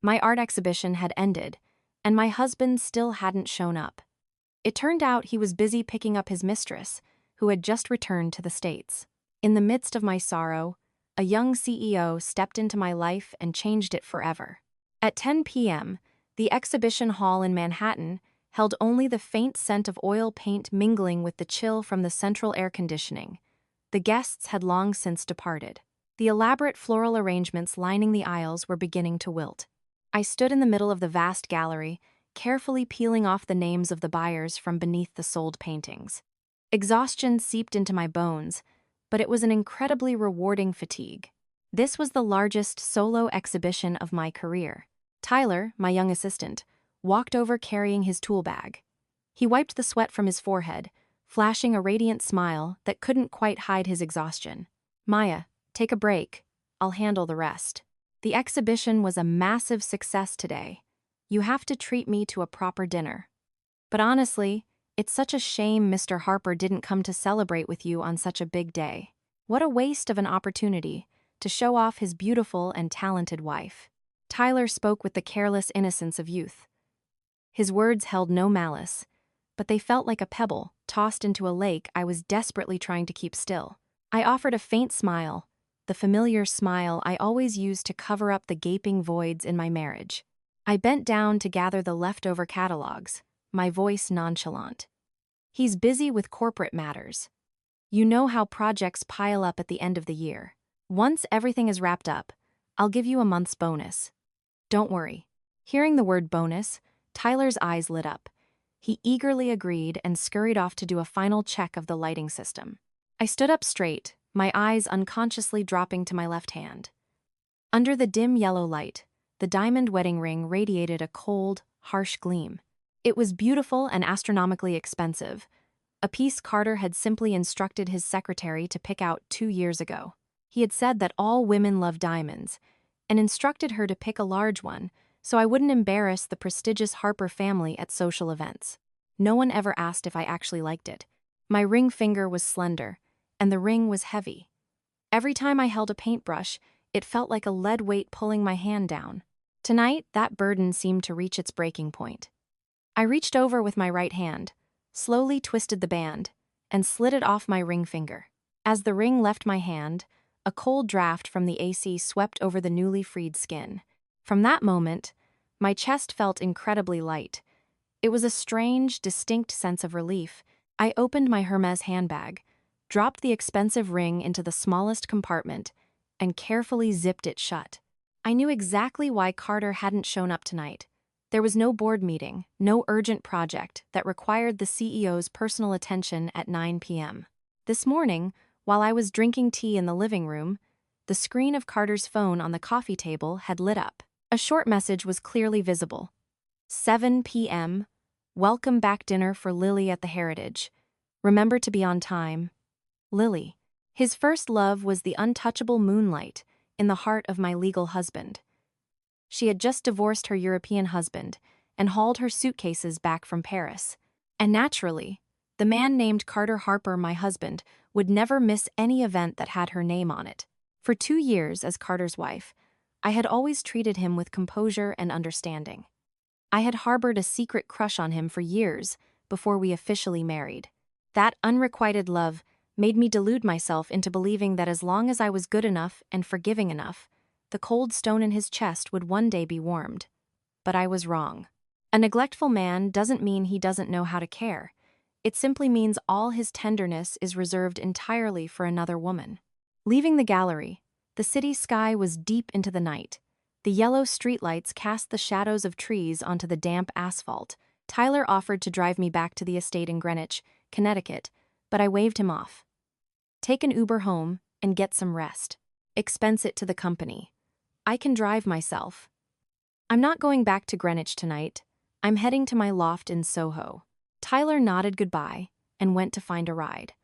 My art exhibition had ended, and my husband still hadn't shown up. It turned out he was busy picking up his mistress, who had just returned to the States. In the midst of my sorrow, a young CEO stepped into my life and changed it forever. At 10 p.m., the exhibition hall in Manhattan held only the faint scent of oil paint mingling with the chill from the central air conditioning. The guests had long since departed. The elaborate floral arrangements lining the aisles were beginning to wilt. I stood in the middle of the vast gallery, carefully peeling off the names of the buyers from beneath the sold paintings. Exhaustion seeped into my bones, but it was an incredibly rewarding fatigue. This was the largest solo exhibition of my career. Tyler, my young assistant, walked over carrying his tool bag. He wiped the sweat from his forehead, flashing a radiant smile that couldn't quite hide his exhaustion. "Maya, take a break. I'll handle the rest. The exhibition was a massive success today. You have to treat me to a proper dinner. But honestly, it's such a shame Mr. Harper didn't come to celebrate with you on such a big day. What a waste of an opportunity to show off his beautiful and talented wife." Tyler spoke with the careless innocence of youth. His words held no malice, but they felt like a pebble tossed into a lake I was desperately trying to keep still. I offered a faint smile, the familiar smile I always used to cover up the gaping voids in my marriage. I bent down to gather the leftover catalogs, my voice nonchalant. "He's busy with corporate matters. You know how projects pile up at the end of the year. Once everything is wrapped up, I'll give you a month's bonus. Don't worry." Hearing the word bonus, Tyler's eyes lit up. He eagerly agreed and scurried off to do a final check of the lighting system. I stood up straight, my eyes unconsciously dropping to my left hand. Under the dim yellow light, the diamond wedding ring radiated a cold, harsh gleam. It was beautiful and astronomically expensive, a piece Carter had simply instructed his secretary to pick out 2 years ago. He had said that all women love diamonds, and instructed her to pick a large one, so I wouldn't embarrass the prestigious Harper family at social events. No one ever asked if I actually liked it. My ring finger was slender, and the ring was heavy. Every time I held a paintbrush, it felt like a lead weight pulling my hand down. Tonight, that burden seemed to reach its breaking point. I reached over with my right hand, slowly twisted the band, and slid it off my ring finger. As the ring left my hand, a cold draft from the AC swept over the newly freed skin. From that moment, my chest felt incredibly light. It was a strange, distinct sense of relief. I opened my Hermes handbag, dropped the expensive ring into the smallest compartment, and carefully zipped it shut. I knew exactly why Carter hadn't shown up tonight. There was no board meeting, no urgent project that required the CEO's personal attention at 9 p.m. This morning, while I was drinking tea in the living room, the screen of Carter's phone on the coffee table had lit up. A short message was clearly visible. 7 p.m. Welcome back dinner for Lily at the Heritage. Remember to be on time. Lily. His first love was the untouchable moonlight in the heart of my legal husband. She had just divorced her European husband and hauled her suitcases back from Paris. And naturally, the man named Carter Harper, my husband, would never miss any event that had her name on it. For 2 years as Carter's wife, I had always treated him with composure and understanding. I had harbored a secret crush on him for years before we officially married. That unrequited love made me delude myself into believing that as long as I was good enough and forgiving enough, the cold stone in his chest would one day be warmed. But I was wrong. A neglectful man doesn't mean he doesn't know how to care. It simply means all his tenderness is reserved entirely for another woman. Leaving the gallery, the city sky was deep into the night. The yellow streetlights cast the shadows of trees onto the damp asphalt. Tyler offered to drive me back to the estate in Greenwich, Connecticut, but I waved him off. Take an Uber home and get some rest. Expense it to the company. I can drive myself. I'm not going back to Greenwich tonight. I'm heading to my loft in Soho. Tyler nodded goodbye and went to find a ride.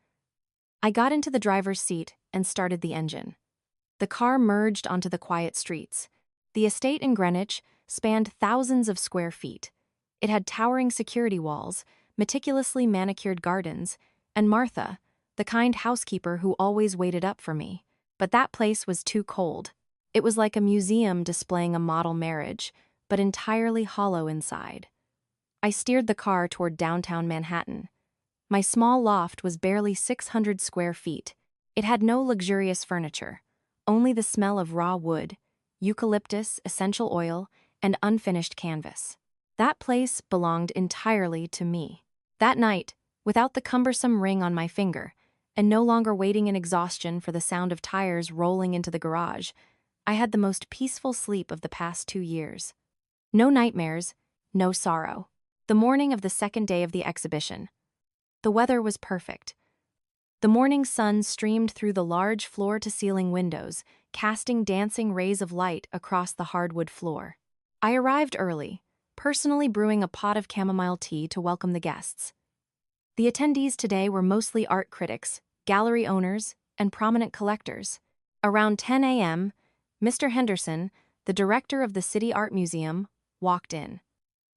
I got into the driver's seat and started the engine. The car merged onto the quiet streets. The estate in Greenwich spanned thousands of square feet. It had towering security walls, meticulously manicured gardens, and Martha, the kind housekeeper who always waited up for me. But that place was too cold. It was like a museum displaying a model marriage, but entirely hollow inside. I steered the car toward downtown Manhattan. My small loft was barely 600 square feet. It had no luxurious furniture, only the smell of raw wood, eucalyptus, essential oil, and unfinished canvas. That place belonged entirely to me. That night, without the cumbersome ring on my finger, and no longer waiting in exhaustion for the sound of tires rolling into the garage, I had the most peaceful sleep of the past 2 years. No nightmares, no sorrow. The morning of the second day of the exhibition. The weather was perfect. The morning sun streamed through the large floor-to-ceiling windows, casting dancing rays of light across the hardwood floor. I arrived early, personally brewing a pot of chamomile tea to welcome the guests. The attendees today were mostly art critics, gallery owners, and prominent collectors. Around 10 a.m., Mr. Henderson, the director of the City Art Museum, walked in.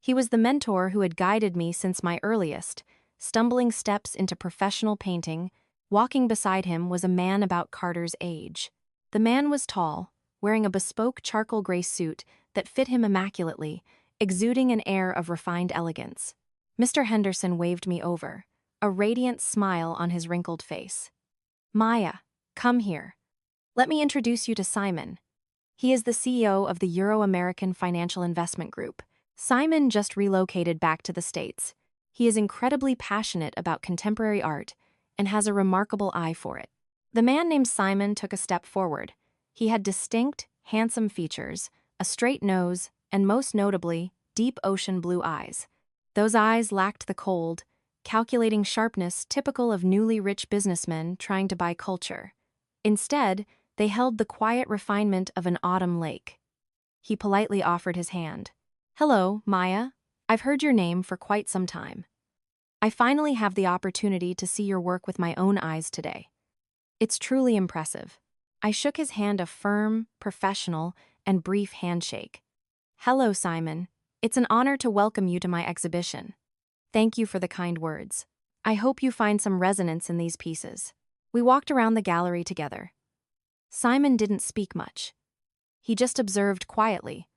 He was the mentor who had guided me since my earliest, stumbling steps into professional painting. Walking beside him was a man about Carter's age. The man was tall, wearing a bespoke charcoal gray suit that fit him immaculately, exuding an air of refined elegance. Mr. Henderson waved me over, a radiant smile on his wrinkled face. "Maya, come here. Let me introduce you to Simon. He is the CEO of the Euro-American Financial Investment Group." Simon just relocated back to the States. He is incredibly passionate about contemporary art and has a remarkable eye for it. The man named Simon took a step forward. He had distinct, handsome features, a straight nose, and most notably, deep ocean blue eyes. Those eyes lacked the cold, calculating sharpness typical of newly rich businessmen trying to buy culture. Instead, they held the quiet refinement of an autumn lake. He politely offered his hand. "Hello, Maya. I've heard your name for quite some time. I finally have the opportunity to see your work with my own eyes today. It's truly impressive." I shook his hand, a firm, professional, and brief handshake. "Hello, Simon. It's an honor to welcome you to my exhibition. Thank you for the kind words. I hope you find some resonance in these pieces." We walked around the gallery together. Simon didn't speak much. He just observed quietly,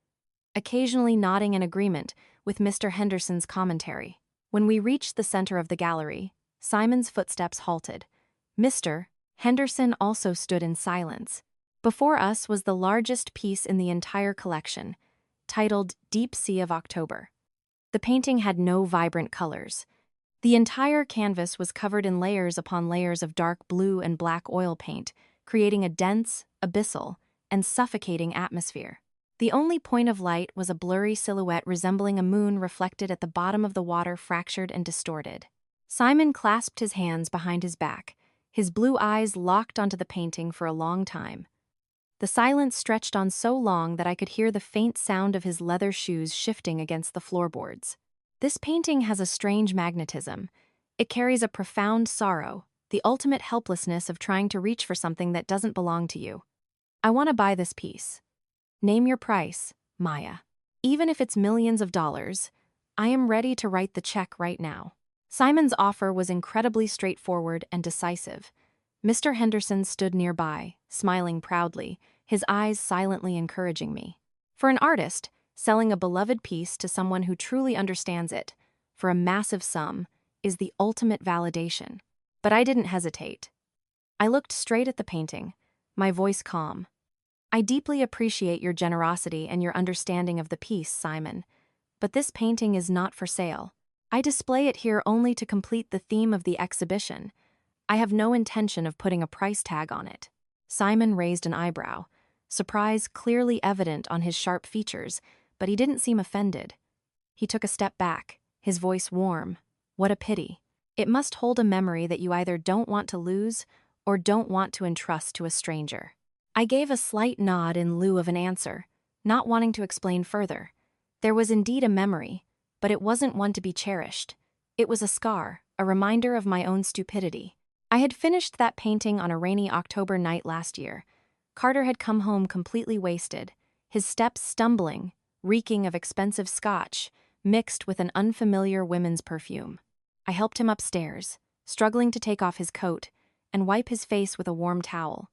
occasionally nodding in agreement with Mr. Henderson's commentary. When we reached the center of the gallery, Simon's footsteps halted. Mr. Henderson also stood in silence. Before us was the largest piece in the entire collection, titled Deep Sea of October. The painting had no vibrant colors. The entire canvas was covered in layers upon layers of dark blue and black oil paint, creating a dense, abyssal, and suffocating atmosphere. The only point of light was a blurry silhouette resembling a moon reflected at the bottom of the water, fractured and distorted. Simon clasped his hands behind his back, his blue eyes locked onto the painting for a long time. The silence stretched on so long that I could hear the faint sound of his leather shoes shifting against the floorboards. This painting has a strange magnetism. It carries a profound sorrow, the ultimate helplessness of trying to reach for something that doesn't belong to you. I want to buy this piece. Name your price, Maya. Even if it's millions of dollars, I am ready to write the check right now. Simon's offer was incredibly straightforward and decisive. Mr. Henderson stood nearby, smiling proudly, his eyes silently encouraging me. For an artist, selling a beloved piece to someone who truly understands it, for a massive sum, is the ultimate validation. But I didn't hesitate. I looked straight at the painting, my voice calm. "I deeply appreciate your generosity and your understanding of the piece, Simon, but this painting is not for sale. I display it here only to complete the theme of the exhibition. I have no intention of putting a price tag on it." Simon raised an eyebrow, surprise clearly evident on his sharp features, but he didn't seem offended. He took a step back, his voice warm. "What a pity. It must hold a memory that you either don't want to lose or don't want to entrust to a stranger." I gave a slight nod in lieu of an answer, not wanting to explain further. There was indeed a memory, but it wasn't one to be cherished. It was a scar, a reminder of my own stupidity. I had finished that painting on a rainy October night last year. Carter had come home completely wasted, his steps stumbling, reeking of expensive scotch, mixed with an unfamiliar women's perfume. I helped him upstairs, struggling to take off his coat and wipe his face with a warm towel.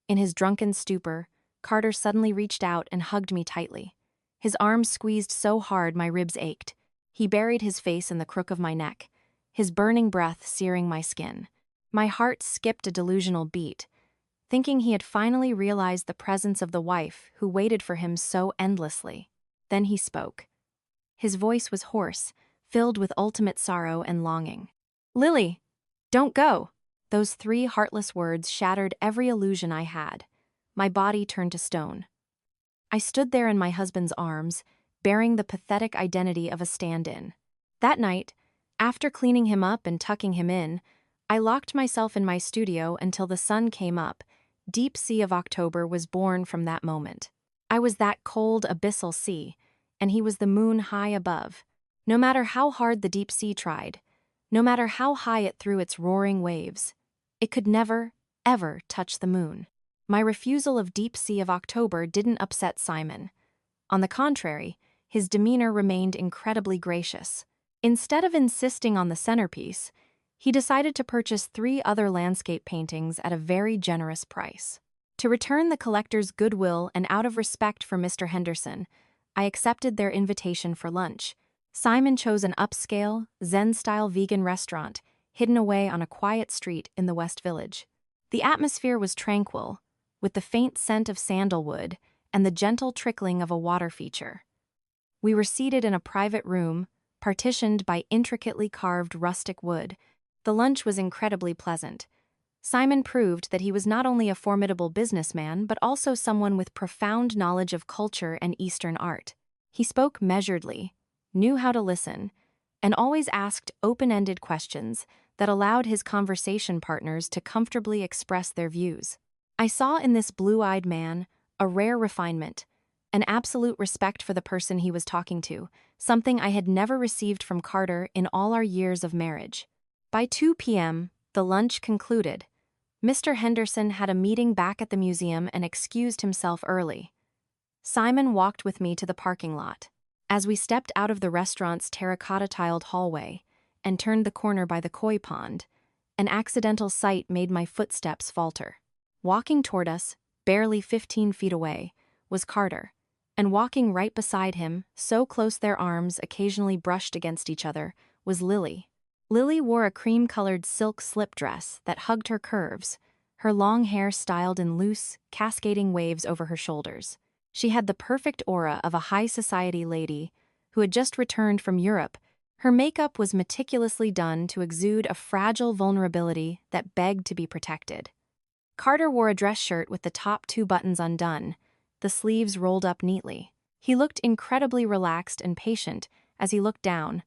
In his drunken stupor, Carter suddenly reached out and hugged me tightly. His arms squeezed so hard my ribs ached. He buried his face in the crook of my neck, his burning breath searing my skin. My heart skipped a delusional beat, thinking he had finally realized the presence of the wife who waited for him so endlessly. Then he spoke. His voice was hoarse, filled with ultimate sorrow and longing. "Lily, don't go!" Those 3 heartless words shattered every illusion I had. My body turned to stone. I stood there in my husband's arms, bearing the pathetic identity of a stand-in. That night, after cleaning him up and tucking him in, I locked myself in my studio until the sun came up. Deep Sea of October was born from that moment. I was that cold, abyssal sea, and he was the moon high above. No matter how hard the deep sea tried, no matter how high it threw its roaring waves, it could never, ever touch the moon. My refusal of Deep Sea of October didn't upset Simon. On the contrary, his demeanor remained incredibly gracious. Instead of insisting on the centerpiece, he decided to purchase 3 other landscape paintings at a very generous price. To return the collector's goodwill and out of respect for Mr. Henderson, I accepted their invitation for lunch. Simon chose an upscale, Zen-style vegan restaurant hidden away on a quiet street in the West Village. The atmosphere was tranquil, with the faint scent of sandalwood and the gentle trickling of a water feature. We were seated in a private room, partitioned by intricately carved rustic wood. The lunch was incredibly pleasant. Simon proved that he was not only a formidable businessman, but also someone with profound knowledge of culture and Eastern art. He spoke measuredly, knew how to listen, and always asked open-ended questions that allowed his conversation partners to comfortably express their views. I saw in this blue-eyed man a rare refinement, an absolute respect for the person he was talking to, something I had never received from Carter in all our years of marriage. By 2 p.m., the lunch concluded. Mr. Henderson had a meeting back at the museum and excused himself early. Simon walked with me to the parking lot. As we stepped out of the restaurant's terracotta-tiled hallway and turned the corner by the koi pond, an accidental sight made my footsteps falter. Walking toward us, barely 15 feet away, was Carter, and walking right beside him, so close their arms occasionally brushed against each other, was Lily. Lily wore a cream-colored silk slip dress that hugged her curves, her long hair styled in loose, cascading waves over her shoulders. She had the perfect aura of a high society lady who had just returned from Europe. Her makeup was meticulously done to exude a fragile vulnerability that begged to be protected. Carter wore a dress shirt with the top 2 buttons undone, the sleeves rolled up neatly. He looked incredibly relaxed and patient as he looked down,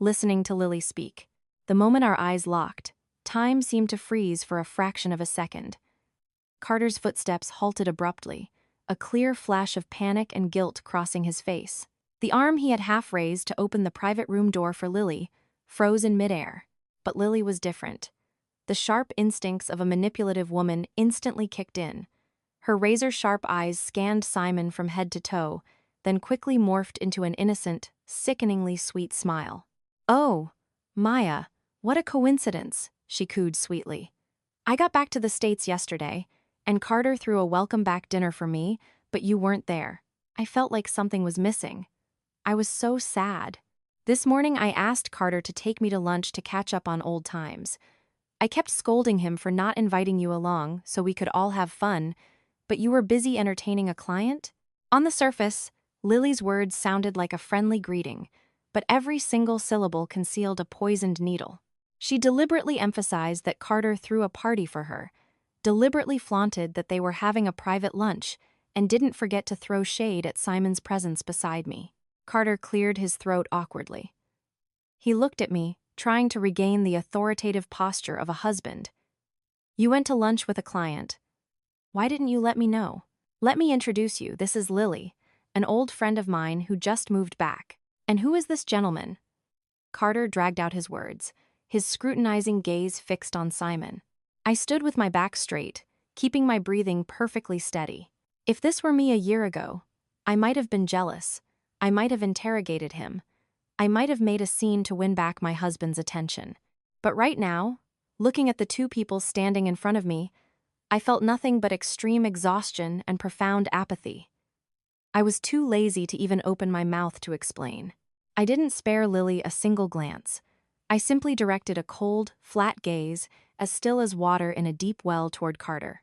listening to Lily speak. The moment our eyes locked, time seemed to freeze for a fraction of a second. Carter's footsteps halted abruptly, a clear flash of panic and guilt crossing his face. The arm he had half raised to open the private room door for Lily froze in midair. But Lily was different. The sharp instincts of a manipulative woman instantly kicked in. Her razor-sharp eyes scanned Simon from head to toe, then quickly morphed into an innocent, sickeningly sweet smile. "Oh, Maya, what a coincidence," she cooed sweetly. "I got back to the States yesterday, and Carter threw a welcome-back dinner for me, but you weren't there. I felt like something was missing. I was so sad. This morning I asked Carter to take me to lunch to catch up on old times. I kept scolding him for not inviting you along so we could all have fun, but you were busy entertaining a client?" On the surface, Lily's words sounded like a friendly greeting, but every single syllable concealed a poisoned needle. She deliberately emphasized that Carter threw a party for her, deliberately flaunted that they were having a private lunch, and didn't forget to throw shade at Simon's presence beside me. Carter cleared his throat awkwardly. He looked at me, trying to regain the authoritative posture of a husband. "You went to lunch with a client. Why didn't you let me know? Let me introduce you. This is Lily, an old friend of mine who just moved back. And who is this gentleman?" Carter dragged out his words, his scrutinizing gaze fixed on Simon. I stood with my back straight, keeping my breathing perfectly steady. If this were me a year ago, I might have been jealous. I might have interrogated him. I might have made a scene to win back my husband's attention. But right now, looking at the 2 people standing in front of me, I felt nothing but extreme exhaustion and profound apathy. I was too lazy to even open my mouth to explain. I didn't spare Lily a single glance. I simply directed a cold, flat gaze, as still as water in a deep well toward Carter.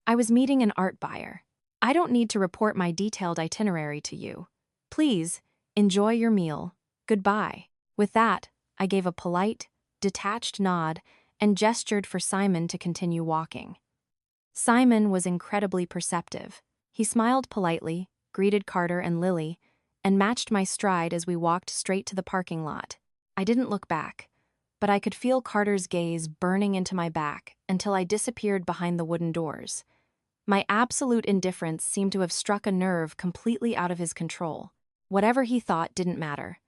I was meeting an art buyer. I don't need to report my detailed itinerary to you. Please, enjoy your meal. Goodbye. With that, I gave a polite, detached nod and gestured for Simon to continue walking. Simon was incredibly perceptive. He smiled politely, greeted Carter and Lily, and matched my stride as we walked straight to the parking lot. I didn't look back, but I could feel Carter's gaze burning into my back until I disappeared behind the wooden doors. My absolute indifference seemed to have struck a nerve completely out of his control. Whatever he thought didn't matter.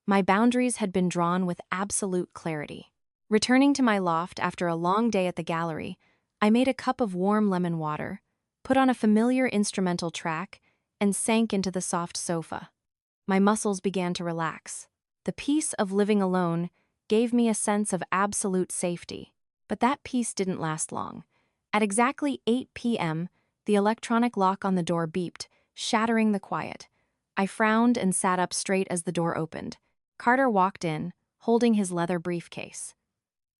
My boundaries had been drawn with absolute clarity. Returning to my loft after a long day at the gallery, I made a cup of warm lemon water, put on a familiar instrumental track, and sank into the soft sofa. My muscles began to relax. The peace of living alone gave me a sense of absolute safety. But that peace didn't last long. At exactly 8 p.m., the electronic lock on the door beeped, shattering the quiet. I frowned and sat up straight as the door opened. Carter walked in, holding his leather briefcase.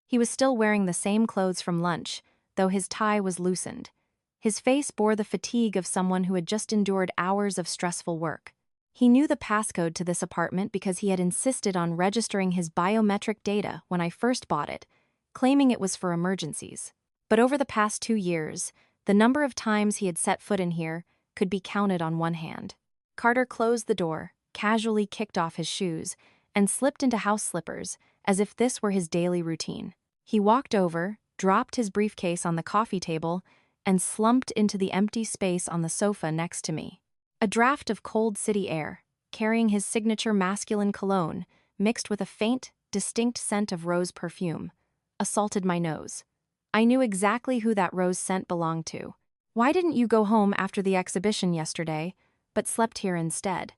He was still wearing the same clothes from lunch, though his tie was loosened. His face bore the fatigue of someone who had just endured hours of stressful work. He knew the passcode to this apartment because he had insisted on registering his biometric data when I first bought it, claiming it was for emergencies. But over the past 2 years, the number of times he had set foot in here could be counted on one hand. Carter closed the door, casually kicked off his shoes, and slipped into house slippers, as if this were his daily routine. He walked over, dropped his briefcase on the coffee table, and slumped into the empty space on the sofa next to me. A draft of cold city air, carrying his signature masculine cologne, mixed with a faint, distinct scent of rose perfume, assaulted my nose. I knew exactly who that rose scent belonged to. Why didn't you go home after the exhibition yesterday, but slept here instead?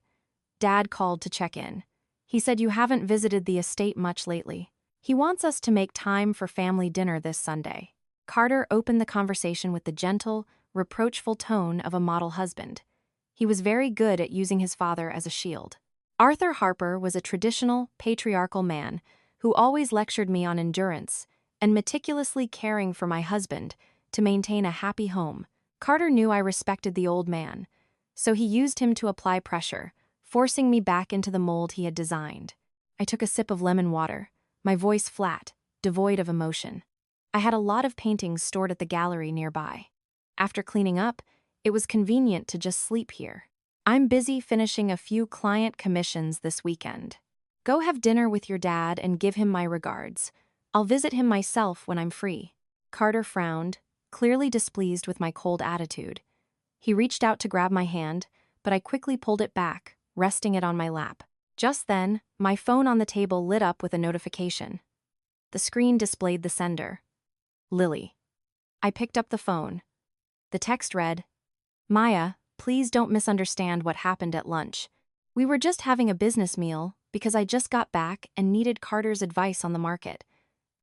Dad called to check in. He said you haven't visited the estate much lately. He wants us to make time for family dinner this Sunday. Carter opened the conversation with the gentle, reproachful tone of a model husband. He was very good at using his father as a shield. Arthur Harper was a traditional, patriarchal man who always lectured me on endurance and meticulously caring for my husband to maintain a happy home. Carter knew I respected the old man, so he used him to apply pressure, forcing me back into the mold he had designed. I took a sip of lemon water, my voice flat, devoid of emotion. I had a lot of paintings stored at the gallery nearby. After cleaning up, it was convenient to just sleep here. I'm busy finishing a few client commissions this weekend. Go have dinner with your dad and give him my regards. I'll visit him myself when I'm free. Carter frowned, clearly displeased with my cold attitude. He reached out to grab my hand, but I quickly pulled it back, resting it on my lap. Just then, my phone on the table lit up with a notification. The screen displayed the sender. Lily. I picked up the phone. The text read, "Maya, please don't misunderstand what happened at lunch. We were just having a business meal because I just got back and needed Carter's advice on the market.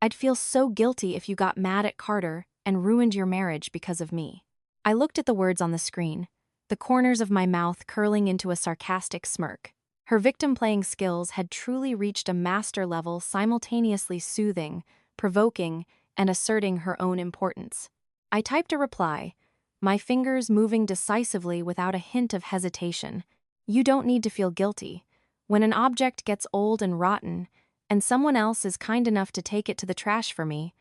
I'd feel so guilty if you got mad at Carter and ruined your marriage because of me." I looked at the words on the screen, the corners of my mouth curling into a sarcastic smirk. Her victim-playing skills had truly reached a master level, simultaneously soothing, provoking, and asserting her own importance. I typed a reply, my fingers moving decisively without a hint of hesitation. You don't need to feel guilty. When an object gets old and rotten, and someone else is kind enough to take it to the trash for me,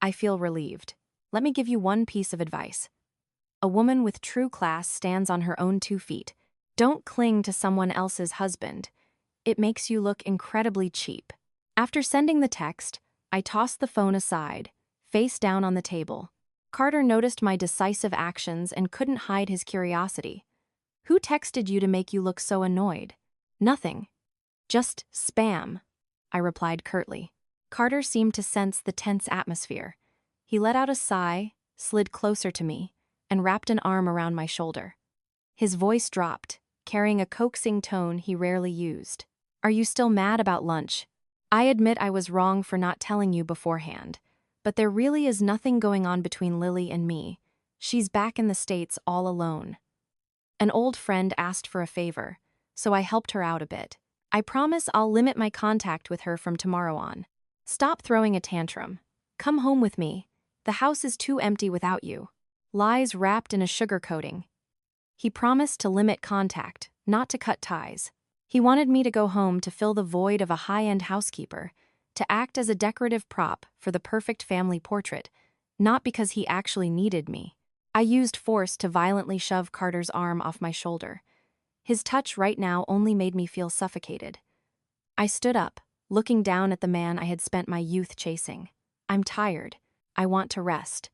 I feel relieved. Let me give you one piece of advice. A woman with true class stands on her own 2 feet. Don't cling to someone else's husband. It makes you look incredibly cheap. After sending the text, I tossed the phone aside, face down on the table. Carter noticed my decisive actions and couldn't hide his curiosity. Who texted you to make you look so annoyed? Nothing. Just spam, I replied curtly. Carter seemed to sense the tense atmosphere. He let out a sigh, slid closer to me, and wrapped an arm around my shoulder. His voice dropped, carrying a coaxing tone he rarely used. Are you still mad about lunch? I admit I was wrong for not telling you beforehand, but there really is nothing going on between Lily and me. She's back in the States all alone. An old friend asked for a favor, so I helped her out a bit. I promise I'll limit my contact with her from tomorrow on. Stop throwing a tantrum. Come home with me. The house is too empty without you. Lies wrapped in a sugar coating. He promised to limit contact, not to cut ties. He wanted me to go home to fill the void of a high-end housekeeper, to act as a decorative prop for the perfect family portrait, not because he actually needed me. I used force to violently shove Carter's arm off my shoulder. His touch right now only made me feel suffocated. I stood up, looking down at the man I had spent my youth chasing. I'm tired. I want to rest.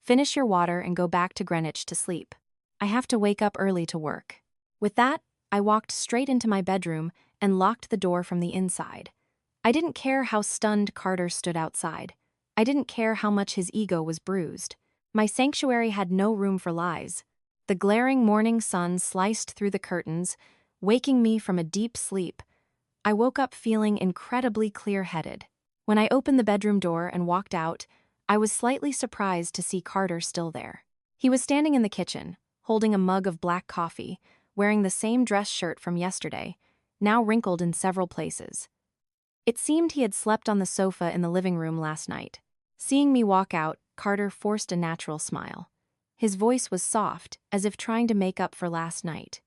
Finish your water and go back to Greenwich to sleep. I have to wake up early to work. With that, I walked straight into my bedroom and locked the door from the inside. I didn't care how stunned Carter stood outside. I didn't care how much his ego was bruised. My sanctuary had no room for lies. The glaring morning sun sliced through the curtains, waking me from a deep sleep. I woke up feeling incredibly clear-headed. When I opened the bedroom door and walked out, I was slightly surprised to see Carter still there. He was standing in the kitchen, holding a mug of black coffee, wearing the same dress shirt from yesterday, now wrinkled in several places. It seemed he had slept on the sofa in the living room last night. Seeing me walk out, Carter forced a natural smile. His voice was soft, as if trying to make up for last night.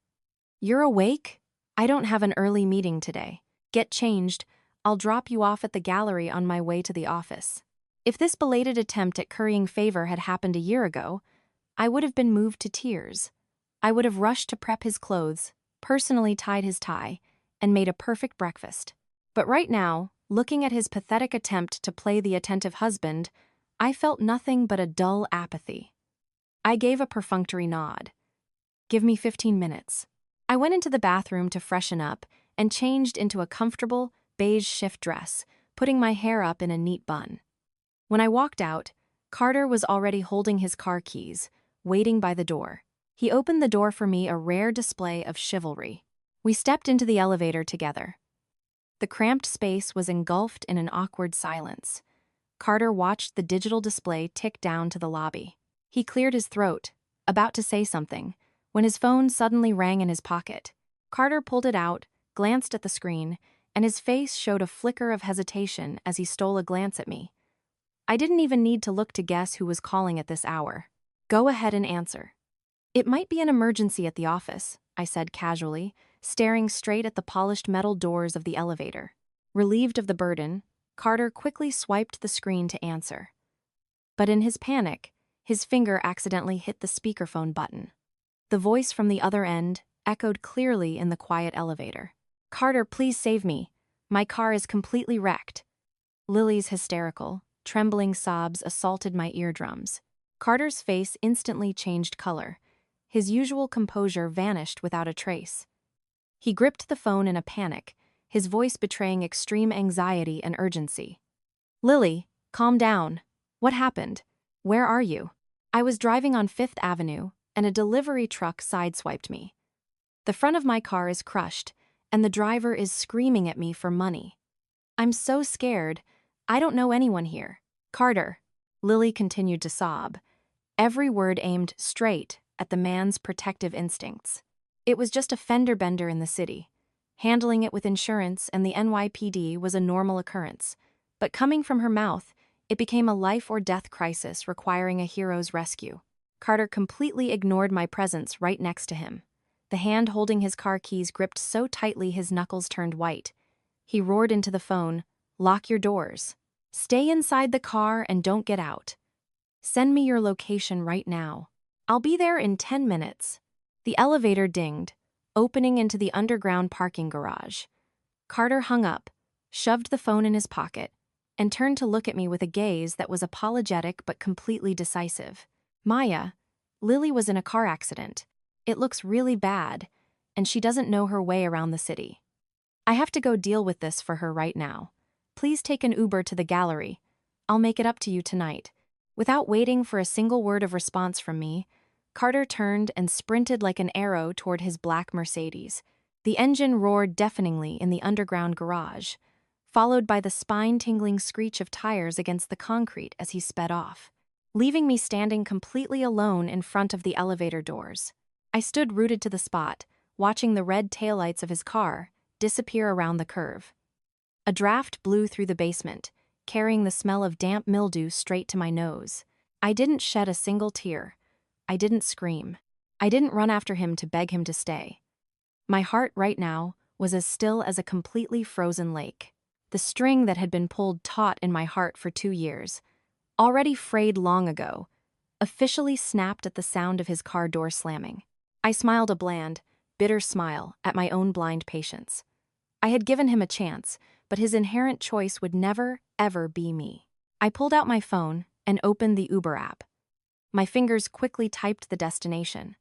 "You're awake? I don't have an early meeting today. Get changed. I'll drop you off at the gallery on my way to the office." If this belated attempt at currying favor had happened a year ago, I would have been moved to tears. I would have rushed to prep his clothes, personally tied his tie, and made a perfect breakfast. But right now, looking at his pathetic attempt to play the attentive husband, I felt nothing but a dull apathy. I gave a perfunctory nod. "Give me 15 minutes. I went into the bathroom to freshen up and changed into a comfortable, beige shift dress, putting my hair up in a neat bun. When I walked out, Carter was already holding his car keys, waiting by the door. He opened the door for me, a rare display of chivalry. We stepped into the elevator together. The cramped space was engulfed in an awkward silence. Carter watched the digital display tick down to the lobby. He cleared his throat, about to say something, when his phone suddenly rang in his pocket. Carter pulled it out, glanced at the screen, and his face showed a flicker of hesitation as he stole a glance at me. I didn't even need to look to guess who was calling at this hour. "Go ahead and answer." "It might be an emergency at the office," I said casually, staring straight at the polished metal doors of the elevator. Relieved of the burden, Carter quickly swiped the screen to answer. But in his panic, his finger accidentally hit the speakerphone button. The voice from the other end echoed clearly in the quiet elevator. "Carter, please save me. My car is completely wrecked." Lily's hysterical, trembling sobs assaulted my eardrums. Carter's face instantly changed color. His usual composure vanished without a trace. He gripped the phone in a panic, his voice betraying extreme anxiety and urgency. "Lily, calm down. What happened? Where are you?" I was driving on 5th Avenue, and a delivery truck sideswiped me. The front of my car is crushed, and the driver is screaming at me for money. I'm so scared. I don't know anyone here. "Carter," Lily continued to sob, every word aimed straight at the man's protective instincts. It was just a fender bender in the city. Handling it with insurance and the NYPD was a normal occurrence, but coming from her mouth, it became a life-or-death crisis requiring a hero's rescue. Carter completely ignored my presence right next to him. The hand holding his car keys gripped so tightly his knuckles turned white. He roared into the phone, "Lock your doors. Stay inside the car and don't get out. Send me your location right now. I'll be there in 10 minutes. The elevator dinged, opening into the underground parking garage. Carter hung up, shoved the phone in his pocket, and turned to look at me with a gaze that was apologetic but completely decisive. "Maya, Lily was in a car accident. It looks really bad, and she doesn't know her way around the city. I have to go deal with this for her right now. Please take an Uber to the gallery. I'll make it up to you tonight." Without waiting for a single word of response from me, Carter turned and sprinted like an arrow toward his black Mercedes. The engine roared deafeningly in the underground garage, followed by the spine-tingling screech of tires against the concrete as he sped off, leaving me standing completely alone in front of the elevator doors. I stood rooted to the spot, watching the red taillights of his car disappear around the curve. A draft blew through the basement, carrying the smell of damp mildew straight to my nose. I didn't shed a single tear. I didn't scream. I didn't run after him to beg him to stay. My heart right now was as still as a completely frozen lake. The string that had been pulled taut in my heart for 2 years, already frayed long ago, officially snapped at the sound of his car door slamming. I smiled a bland, bitter smile at my own blind patience. I had given him a chance, but his inherent choice would never, ever be me. I pulled out my phone and opened the Uber app. My fingers quickly typed the destination.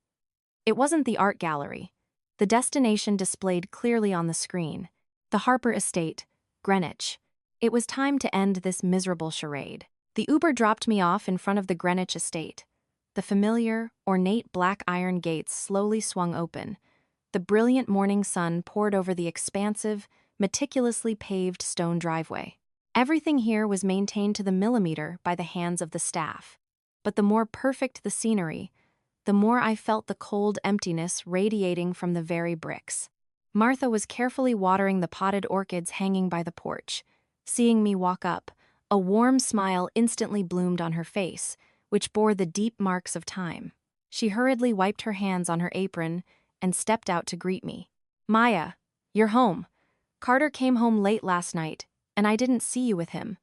It wasn't the art gallery. The destination displayed clearly on the screen. The Harper Estate, Greenwich. It was time to end this miserable charade. The Uber dropped me off in front of the Greenwich Estate. The familiar, ornate black iron gates slowly swung open. The brilliant morning sun poured over the expansive, meticulously paved stone driveway. Everything here was maintained to the millimeter by the hands of the staff. But the more perfect the scenery, the more I felt the cold emptiness radiating from the very bricks. Martha was carefully watering the potted orchids hanging by the porch. Seeing me walk up, a warm smile instantly bloomed on her face, which bore the deep marks of time. She hurriedly wiped her hands on her apron and stepped out to greet me. "Maya, you're home. Carter came home late last night, and I didn't see you with him.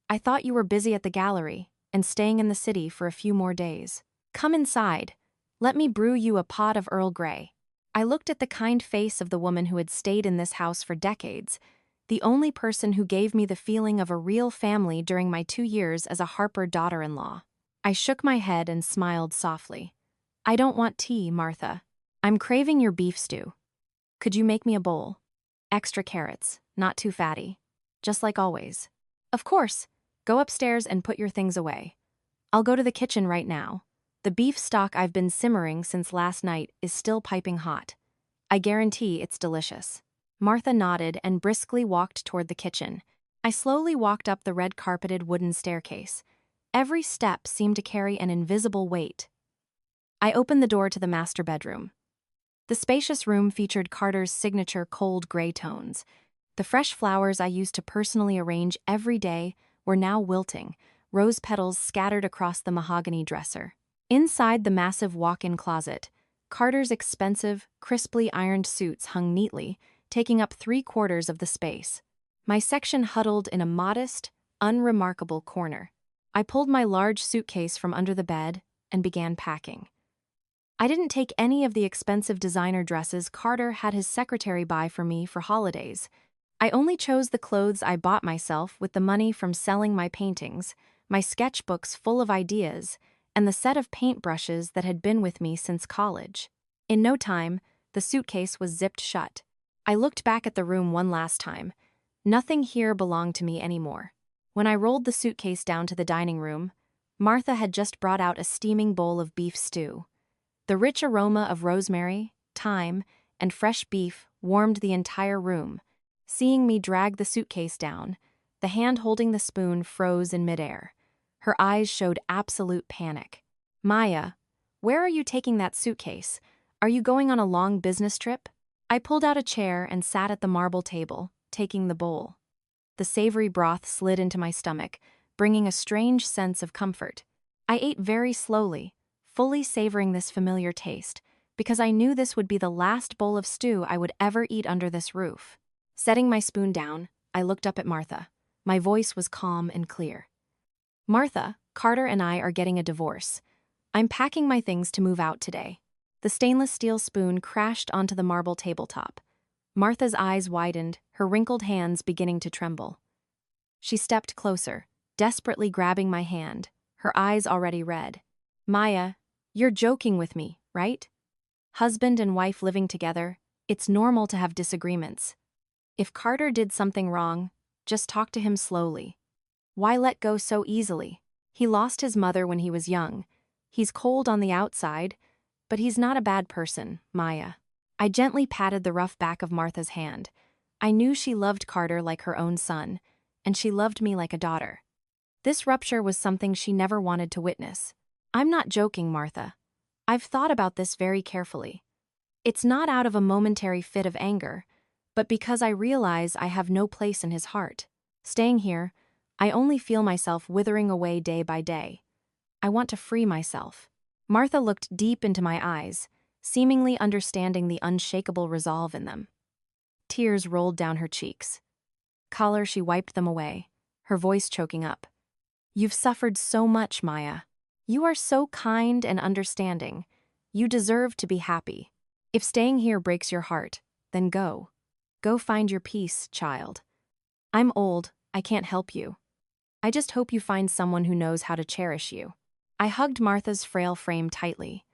I thought you were busy at the gallery and staying in the city for a few more days. Come inside. Let me brew you a pot of Earl Grey." I looked at the kind face of the woman who had stayed in this house for decades, the only person who gave me the feeling of a real family during my 2 years as a Harper daughter-in-law. I shook my head and smiled softly. "I don't want tea, Martha. I'm craving your beef stew. Could you make me a bowl? Extra carrots, not too fatty. Just like always." "Of course. Go upstairs and put your things away. I'll go to the kitchen right now. The beef stock I've been simmering since last night is still piping hot. I guarantee it's delicious." Martha nodded and briskly walked toward the kitchen. I slowly walked up the red-carpeted wooden staircase. Every step seemed to carry an invisible weight. I opened the door to the master bedroom. The spacious room featured Carter's signature cold gray tones. The fresh flowers I used to personally arrange every day were now wilting, rose petals scattered across the mahogany dresser. Inside the massive walk-in closet, Carter's expensive, crisply ironed suits hung neatly, taking up 3/4 of the space. My section huddled in a modest, unremarkable corner. I pulled my large suitcase from under the bed and began packing. I didn't take any of the expensive designer dresses Carter had his secretary buy for me for holidays. I only chose the clothes I bought myself with the money from selling my paintings, my sketchbooks full of ideas, and the set of paintbrushes that had been with me since college. In no time, the suitcase was zipped shut. I looked back at the room one last time. Nothing here belonged to me anymore. When I rolled the suitcase down to the dining room, Martha had just brought out a steaming bowl of beef stew. The rich aroma of rosemary, thyme, and fresh beef warmed the entire room. Seeing me drag the suitcase down, the hand holding the spoon froze in midair. Her eyes showed absolute panic. "Maya, where are you taking that suitcase? Are you going on a long business trip?" I pulled out a chair and sat at the marble table, taking the bowl. The savory broth slid into my stomach, bringing a strange sense of comfort. I ate very slowly, fully savoring this familiar taste, because I knew this would be the last bowl of stew I would ever eat under this roof. Setting my spoon down, I looked up at Martha. My voice was calm and clear. "Martha, Carter and I are getting a divorce. I'm packing my things to move out today." The stainless steel spoon crashed onto the marble tabletop. Martha's eyes widened, her wrinkled hands beginning to tremble. She stepped closer, desperately grabbing my hand, her eyes already red. "Maya, you're joking with me, right? Husband and wife living together, it's normal to have disagreements. If Carter did something wrong, just talk to him slowly. Why let go so easily? He lost his mother when he was young. He's cold on the outside, but he's not a bad person, Maya." I gently patted the rough back of Martha's hand. I knew she loved Carter like her own son, and she loved me like a daughter. This rupture was something she never wanted to witness. "I'm not joking, Martha. I've thought about this very carefully. It's not out of a momentary fit of anger, but because I realize I have no place in his heart. Staying here, I only feel myself withering away day by day. I want to free myself. Martha looked deep into my eyes, seemingly understanding the unshakable resolve in them. Tears rolled down her cheeks. Color, she wiped them away, her voice choking up. You've suffered so much, Maya. You are so kind and understanding. You deserve to be happy. If staying here breaks your heart, then go. Go find your peace, child. I'm old, I can't help you. I just hope you find someone who knows how to cherish you. I hugged Martha's frail frame tightly.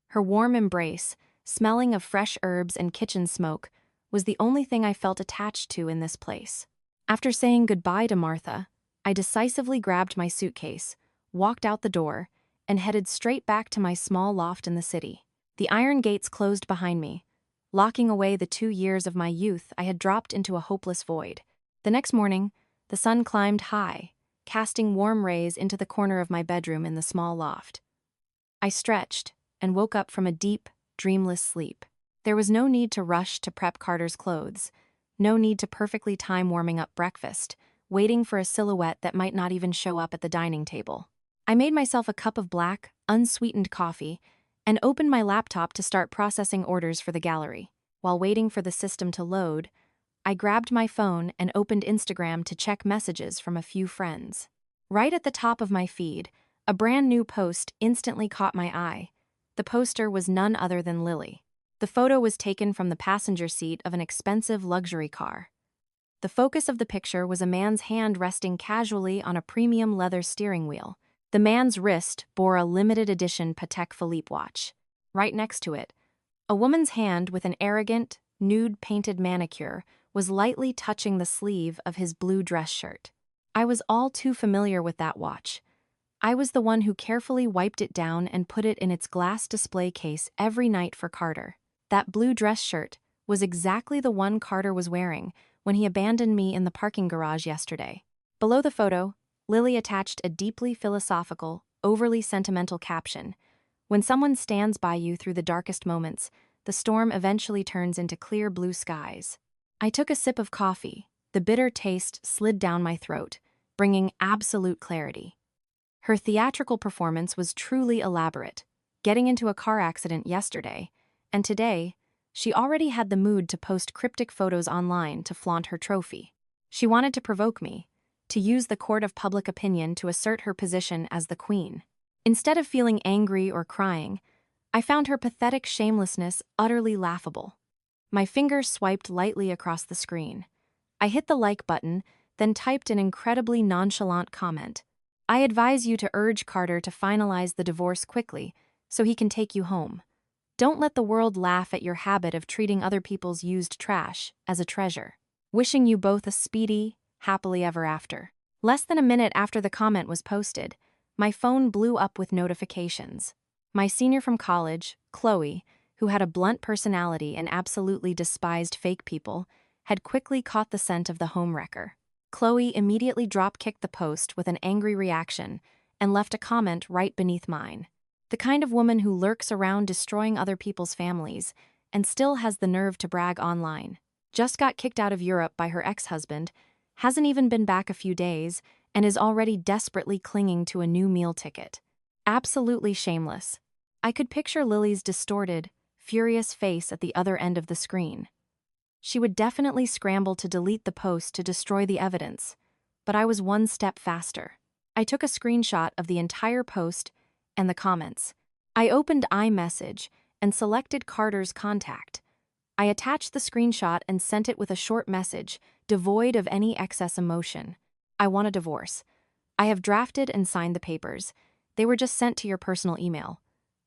Her warm embrace, smelling of fresh herbs and kitchen smoke, was the only thing I felt attached to in this place. After saying goodbye to Martha, I decisively grabbed my suitcase, walked out the door, and headed straight back to my small loft in the city. The iron gates closed behind me, locking away the 2 years of my youth I had dropped into a hopeless void. The next morning, the sun climbed high, casting warm rays into the corner of my bedroom in the small loft. I stretched and woke up from a deep, dreamless sleep. There was no need to rush to prep Carter's clothes, no need to perfectly time warming up breakfast, waiting for a silhouette that might not even show up at the dining table. I made myself a cup of black, unsweetened coffee and opened my laptop to start processing orders for the gallery. While waiting for the system to load, I grabbed my phone and opened Instagram to check messages from a few friends. Right at the top of my feed, a brand new post instantly caught my eye. The poster was none other than Lily. The photo was taken from the passenger seat of an expensive luxury car. The focus of the picture was a man's hand resting casually on a premium leather steering wheel. The man's wrist bore a limited edition Patek Philippe watch. Right next to it, a woman's hand with an arrogant, nude-painted manicure was lightly touching the sleeve of his blue dress shirt. I was all too familiar with that watch. I was the one who carefully wiped it down and put it in its glass display case every night for Carter. That blue dress shirt was exactly the one Carter was wearing when he abandoned me in the parking garage yesterday. Below the photo, Lily attached a deeply philosophical, overly sentimental caption. When someone stands by you through the darkest moments, the storm eventually turns into clear blue skies. I took a sip of coffee. The bitter taste slid down my throat, bringing absolute clarity. Her theatrical performance was truly elaborate, getting into a car accident yesterday, and today, she already had the mood to post cryptic photos online to flaunt her trophy. She wanted to provoke me, to use the court of public opinion to assert her position as the queen. Instead of feeling angry or crying, I found her pathetic shamelessness utterly laughable. My finger swiped lightly across the screen. I hit the like button, then typed an incredibly nonchalant comment. I advise you to urge Carter to finalize the divorce quickly so he can take you home. Don't let the world laugh at your habit of treating other people's used trash as a treasure. Wishing you both a speedy, happily ever after. Less than a minute after the comment was posted, my phone blew up with notifications. My senior from college, Chloe, who had a blunt personality and absolutely despised fake people, had quickly caught the scent of the homewrecker. Chloe immediately drop-kicked the post with an angry reaction and left a comment right beneath mine. The kind of woman who lurks around destroying other people's families and still has the nerve to brag online. Just got kicked out of Europe by her ex-husband, hasn't even been back a few days, and is already desperately clinging to a new meal ticket. Absolutely shameless. I could picture Lily's distorted, furious face at the other end of the screen. She would definitely scramble to delete the post to destroy the evidence, but I was one step faster. I took a screenshot of the entire post and the comments. I opened iMessage and selected Carter's contact. I attached the screenshot and sent it with a short message, devoid of any excess emotion. I want a divorce. I have drafted and signed the papers. They were just sent to your personal email.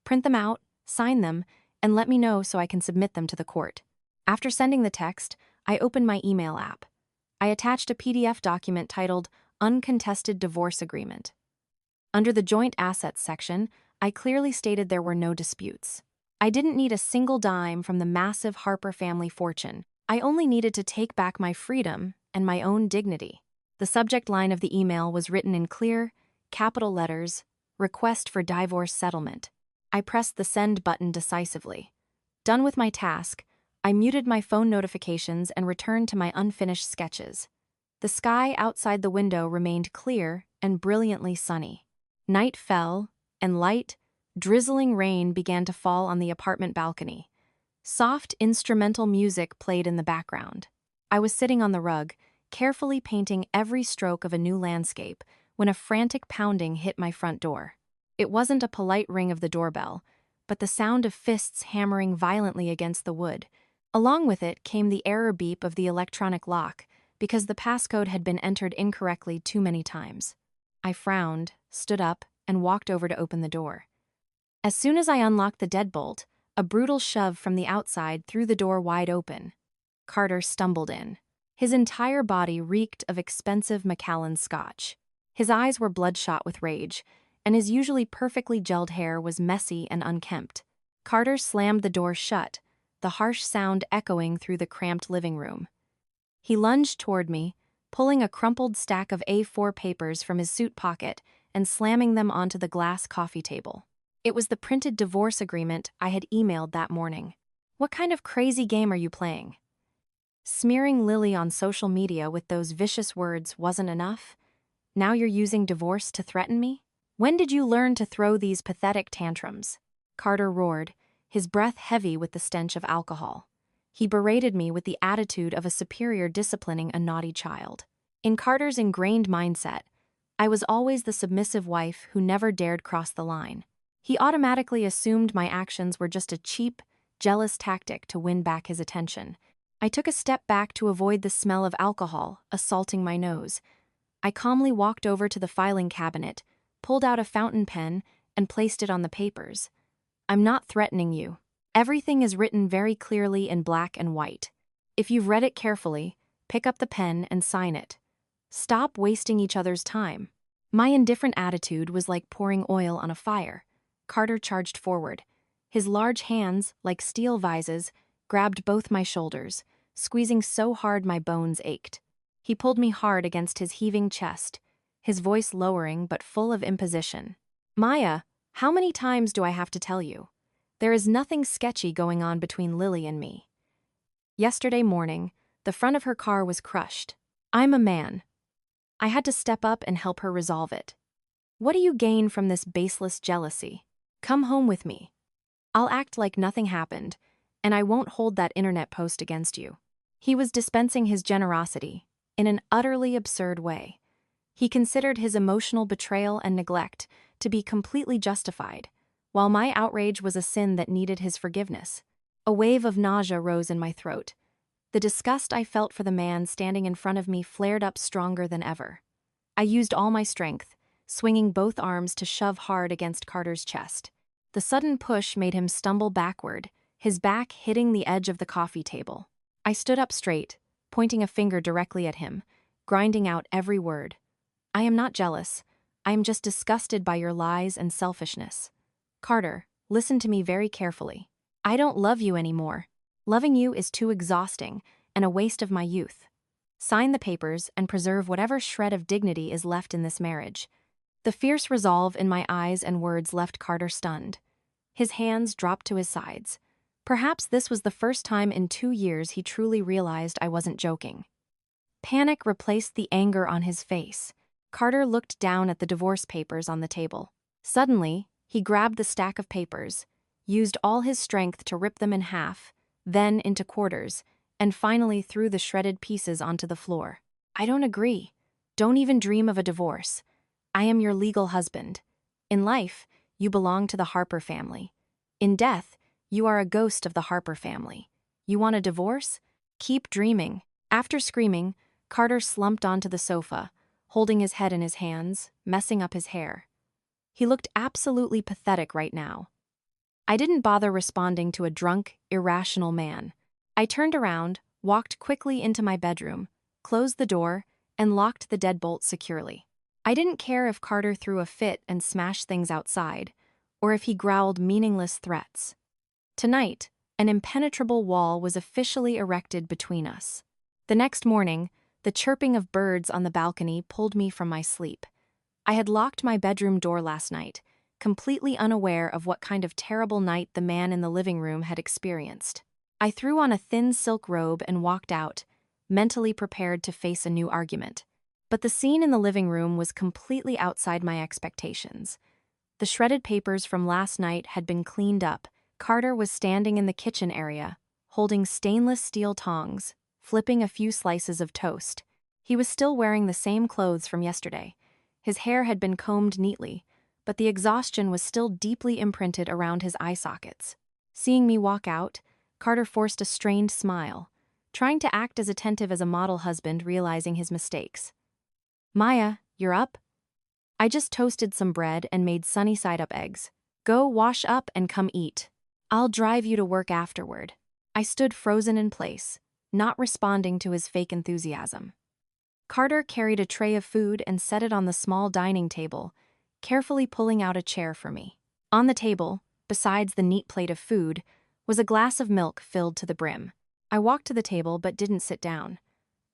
Print them out, sign them, and let me know so I can submit them to the court. After sending the text, I opened my email app. I attached a PDF document titled Uncontested Divorce Agreement. Under the Joint Assets section, I clearly stated there were no disputes. I didn't need a single dime from the massive Harper family fortune. I only needed to take back my freedom and my own dignity. The subject line of the email was written in clear, capital letters, request for divorce settlement. I pressed the send button decisively. Done with my task, I muted my phone notifications and returned to my unfinished sketches. The sky outside the window remained clear and brilliantly sunny. Night fell, and light, drizzling rain began to fall on the apartment balcony. Soft instrumental music played in the background. I was sitting on the rug, carefully painting every stroke of a new landscape, when a frantic pounding hit my front door. It wasn't a polite ring of the doorbell, but the sound of fists hammering violently against the wood. Along with it came the error beep of the electronic lock, because the passcode had been entered incorrectly too many times. I frowned, stood up, and walked over to open the door. As soon as I unlocked the deadbolt, a brutal shove from the outside threw the door wide open. Carter stumbled in. His entire body reeked of expensive Macallan scotch. His eyes were bloodshot with rage, and his usually perfectly gelled hair was messy and unkempt. Carter slammed the door shut, the harsh sound echoing through the cramped living room. He lunged toward me, pulling a crumpled stack of A4 papers from his suit pocket and slamming them onto the glass coffee table. It was the printed divorce agreement I had emailed that morning. What kind of crazy game are you playing? Smearing Lily on social media with those vicious words wasn't enough? Now you're using divorce to threaten me? When did you learn to throw these pathetic tantrums? Carter roared, his breath heavy with the stench of alcohol. He berated me with the attitude of a superior disciplining a naughty child. In Carter's ingrained mindset, I was always the submissive wife who never dared cross the line. He automatically assumed my actions were just a cheap, jealous tactic to win back his attention. I took a step back to avoid the smell of alcohol assaulting my nose. I calmly walked over to the filing cabinet, pulled out a fountain pen, and placed it on the papers. I'm not threatening you. Everything is written very clearly in black and white. If you've read it carefully, pick up the pen and sign it. Stop wasting each other's time. My indifferent attitude was like pouring oil on a fire. Carter charged forward. His large hands, like steel vises, grabbed both my shoulders, squeezing so hard my bones ached. He pulled me hard against his heaving chest, his voice lowering but full of imposition. Maya, how many times do I have to tell you? There is nothing sketchy going on between Lily and me. Yesterday morning, the front of her car was crushed. I'm a man. I had to step up and help her resolve it. What do you gain from this baseless jealousy? Come home with me. I'll act like nothing happened, and I won't hold that internet post against you. He was dispensing his generosity in an utterly absurd way. He considered his emotional betrayal and neglect to be completely justified, while my outrage was a sin that needed his forgiveness. A wave of nausea rose in my throat. The disgust I felt for the man standing in front of me flared up stronger than ever. I used all my strength, swinging both arms to shove hard against Carter's chest. The sudden push made him stumble backward, his back hitting the edge of the coffee table. I stood up straight, pointing a finger directly at him, grinding out every word. I am not jealous. I am just disgusted by your lies and selfishness. Carter, listen to me very carefully. I don't love you anymore. Loving you is too exhausting and a waste of my youth. Sign the papers and preserve whatever shred of dignity is left in this marriage. The fierce resolve in my eyes and words left Carter stunned. His hands dropped to his sides. Perhaps this was the first time in 2 years he truly realized I wasn't joking. Panic replaced the anger on his face. Carter looked down at the divorce papers on the table. Suddenly, he grabbed the stack of papers, used all his strength to rip them in half, then into quarters, and finally threw the shredded pieces onto the floor. I don't agree. Don't even dream of a divorce. I am your legal husband. In life, you belong to the Harper family. In death, you are a ghost of the Harper family. You want a divorce? Keep dreaming. After screaming, Carter slumped onto the sofa, holding his head in his hands, messing up his hair. He looked absolutely pathetic right now. I didn't bother responding to a drunk, irrational man. I turned around, walked quickly into my bedroom, closed the door, and locked the deadbolt securely. I didn't care if Carter threw a fit and smashed things outside, or if he growled meaningless threats. Tonight, an impenetrable wall was officially erected between us. The next morning, the chirping of birds on the balcony pulled me from my sleep. I had locked my bedroom door last night, completely unaware of what kind of terrible night the man in the living room had experienced. I threw on a thin silk robe and walked out, mentally prepared to face a new argument. But the scene in the living room was completely outside my expectations. The shredded papers from last night had been cleaned up. Carter was standing in the kitchen area, holding stainless steel tongs, flipping a few slices of toast. He was still wearing the same clothes from yesterday. His hair had been combed neatly, but the exhaustion was still deeply imprinted around his eye sockets. Seeing me walk out, Carter forced a strained smile, trying to act as attentive as a model husband realizing his mistakes. "Maya, you're up? I just toasted some bread and made sunny-side-up eggs. Go wash up and come eat. I'll drive you to work afterward." I stood frozen in place, not responding to his fake enthusiasm. Carter carried a tray of food and set it on the small dining table, carefully pulling out a chair for me. On the table, besides the neat plate of food, was a glass of milk filled to the brim. I walked to the table but didn't sit down.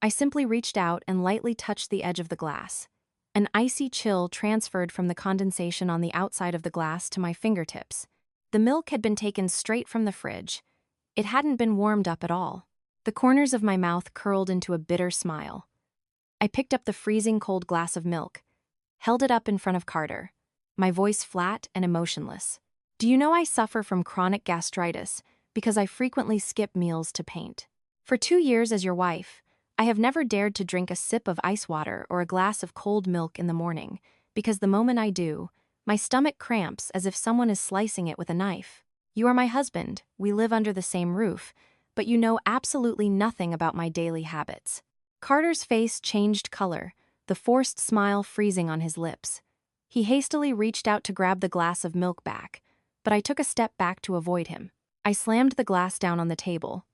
I simply reached out and lightly touched the edge of the glass. An icy chill transferred from the condensation on the outside of the glass to my fingertips. The milk had been taken straight from the fridge. It hadn't been warmed up at all. The corners of my mouth curled into a bitter smile. I picked up the freezing cold glass of milk, held it up in front of Carter, my voice flat and emotionless. "Do you know I suffer from chronic gastritis because I frequently skip meals to paint? For 2 years as your wife, I have never dared to drink a sip of ice water or a glass of cold milk in the morning, because the moment I do, my stomach cramps as if someone is slicing it with a knife. You are my husband, we live under the same roof, but you know absolutely nothing about my daily habits." Carter's face changed color, the forced smile freezing on his lips. He hastily reached out to grab the glass of milk back, but I took a step back to avoid him. I slammed the glass down on the table,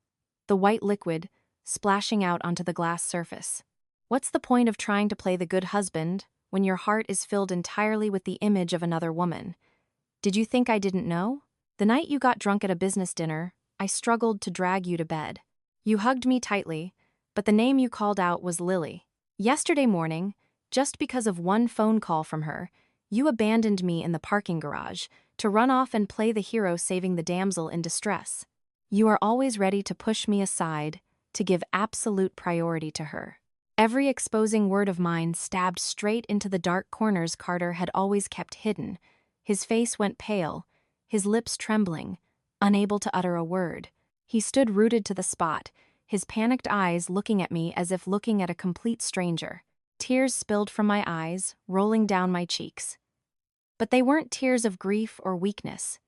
the white liquid splashing out onto the glass surface. What's the point of trying to play the good husband when your heart is filled entirely with the image of another woman? Did you think I didn't know? The night you got drunk at a business dinner, I struggled to drag you to bed. You hugged me tightly, but the name you called out was Lily. Yesterday morning, just because of one phone call from her, you abandoned me in the parking garage to run off and play the hero saving the damsel in distress. You are always ready to push me aside, to give absolute priority to her. Every exposing word of mine stabbed straight into the dark corners Carter had always kept hidden. His face went pale, his lips trembling, unable to utter a word. He stood rooted to the spot, his panicked eyes looking at me as if looking at a complete stranger. Tears spilled from my eyes, rolling down my cheeks. But they weren't tears of grief or weakness.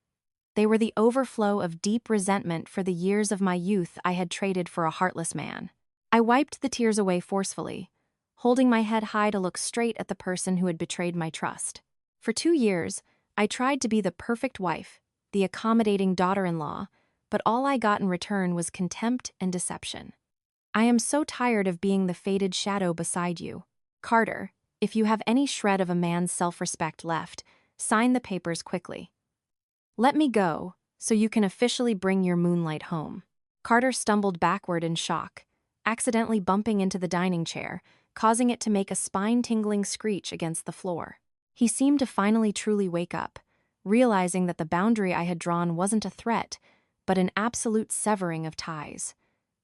They were the overflow of deep resentment for the years of my youth I had traded for a heartless man. I wiped the tears away forcefully, holding my head high to look straight at the person who had betrayed my trust. For 2 years, I tried to be the perfect wife, the accommodating daughter-in-law, but all I got in return was contempt and deception. I am so tired of being the faded shadow beside you. Carter, if you have any shred of a man's self-respect left, sign the papers quickly. Let me go, so you can officially bring your moonlight home." Carter stumbled backward in shock, accidentally bumping into the dining chair, causing it to make a spine-tingling screech against the floor. He seemed to finally truly wake up, realizing that the boundary I had drawn wasn't a threat, but an absolute severing of ties.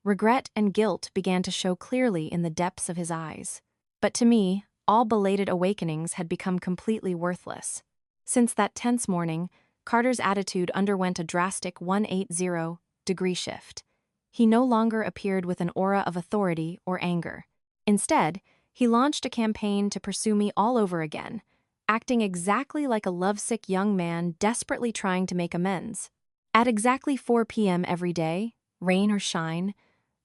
Regret and guilt began to show clearly in the depths of his eyes. But to me, all belated awakenings had become completely worthless. Since that tense morning, Carter's attitude underwent a drastic 180-degree shift. He no longer appeared with an aura of authority or anger. Instead, he launched a campaign to pursue me all over again, acting exactly like a lovesick young man desperately trying to make amends. At exactly 4 p.m. every day, rain or shine,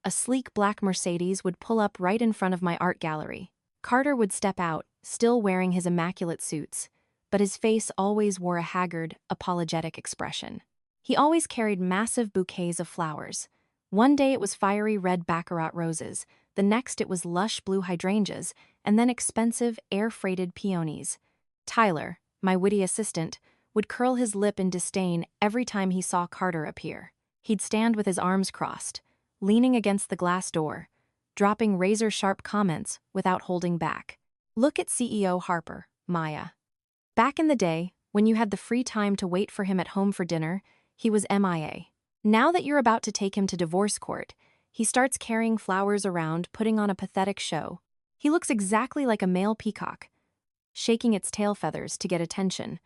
a sleek black Mercedes would pull up right in front of my art gallery. Carter would step out, still wearing his immaculate suits, but his face always wore a haggard, apologetic expression. He always carried massive bouquets of flowers. One day it was fiery red baccarat roses, the next it was lush blue hydrangeas, and then expensive, air-freighted peonies. Tyler, my witty assistant, would curl his lip in disdain every time he saw Carter appear. He'd stand with his arms crossed, leaning against the glass door, dropping razor-sharp comments without holding back. Look at CEO Harper, Maya. Back in the day, When you had the free time to wait for him at home for dinner, he was MIA. Now that you're about to take him to divorce court, he starts carrying flowers around, putting on a pathetic show. He looks exactly like a male peacock, shaking its tail feathers to get attention.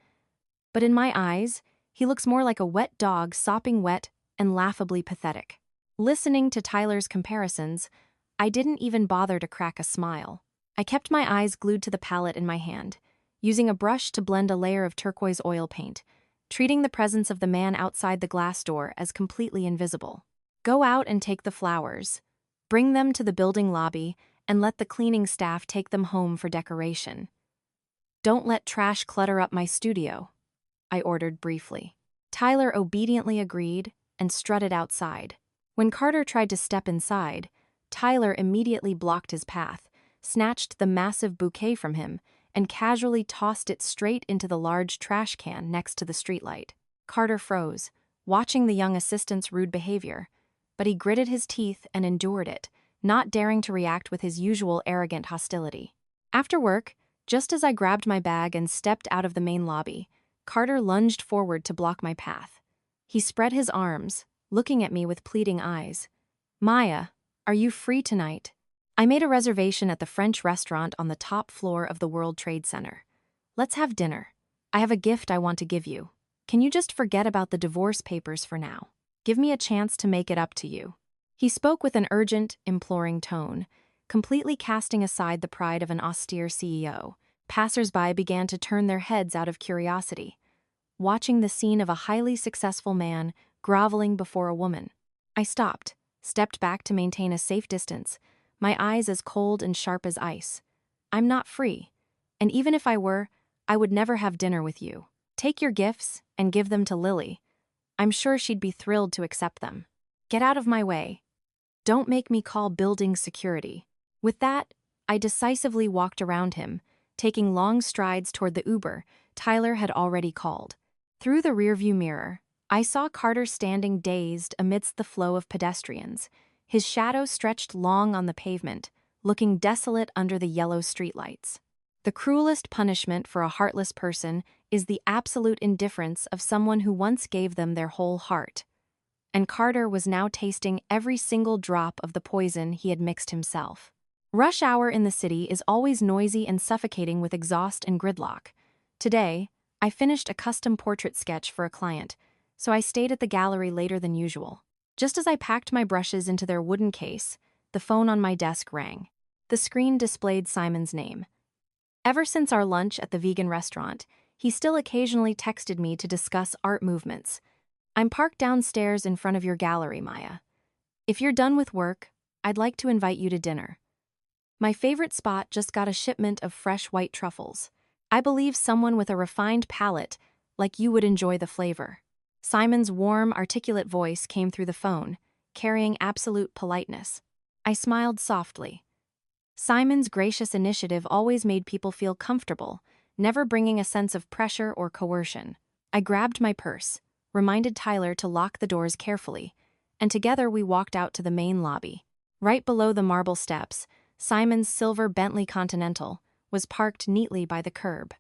But in my eyes, he looks more like a wet dog sopping wet and laughably pathetic. Listening to Tyler's comparisons, I didn't even bother to crack a smile. I kept my eyes glued to the palette in my hand, using a brush to blend a layer of turquoise oil paint, treating the presence of the man outside the glass door as completely invisible. Go out and take the flowers. Bring them to the building lobby and let the cleaning staff take them home for decoration. Don't let trash clutter up my studio, I ordered briefly. Tyler obediently agreed and strutted outside. When Carter tried to step inside, Tyler immediately blocked his path, snatched the massive bouquet from him, and casually tossed it straight into the large trash can next to the streetlight. Carter froze, watching the young assistant's rude behavior, but he gritted his teeth and endured it, not daring to react with his usual arrogant hostility. After work, just as I grabbed my bag and stepped out of the main lobby, Carter lunged forward to block my path. He spread his arms, looking at me with pleading eyes. "Maya, are you free tonight? I made a reservation at the French restaurant on the top floor of the World Trade Center. Let's have dinner. I have a gift I want to give you. Can you just forget about the divorce papers for now? Give me a chance to make it up to you." He spoke with an urgent, imploring tone, completely casting aside the pride of an austere CEO. Passers-by began to turn their heads out of curiosity, watching the scene of a highly successful man groveling before a woman. I stopped, stepped back to maintain a safe distance, my eyes as cold and sharp as ice. "I'm not free, and even if I were, I would never have dinner with you. Take your gifts and give them to Lily. I'm sure she'd be thrilled to accept them. Get out of my way. Don't make me call building security." With that, I decisively walked around him, taking long strides toward the Uber Tyler had already called. Through the rearview mirror, I saw Carter standing dazed amidst the flow of pedestrians, his shadow stretched long on the pavement, looking desolate under the yellow streetlights. The cruelest punishment for a heartless person is the absolute indifference of someone who once gave them their whole heart. And Carter was now tasting every single drop of the poison he had mixed himself. Rush hour in the city is always noisy and suffocating with exhaust and gridlock. Today, I finished a custom portrait sketch for a client, so I stayed at the gallery later than usual. Just as I packed my brushes into their wooden case, the phone on my desk rang. The screen displayed Simon's name. Ever since our lunch at the vegan restaurant, he still occasionally texted me to discuss art movements. "I'm parked downstairs in front of your gallery, Maya. If you're done with work, I'd like to invite you to dinner. My favorite spot just got a shipment of fresh white truffles. I believe someone with a refined palate like you would enjoy the flavor." Simon's warm, articulate voice came through the phone, carrying absolute politeness. I smiled softly. Simon's gracious initiative always made people feel comfortable, never bringing a sense of pressure or coercion. I grabbed my purse, reminded Tyler to lock the doors carefully, and together we walked out to the main lobby. Right below the marble steps, Simon's silver Bentley Continental was parked neatly by the curb.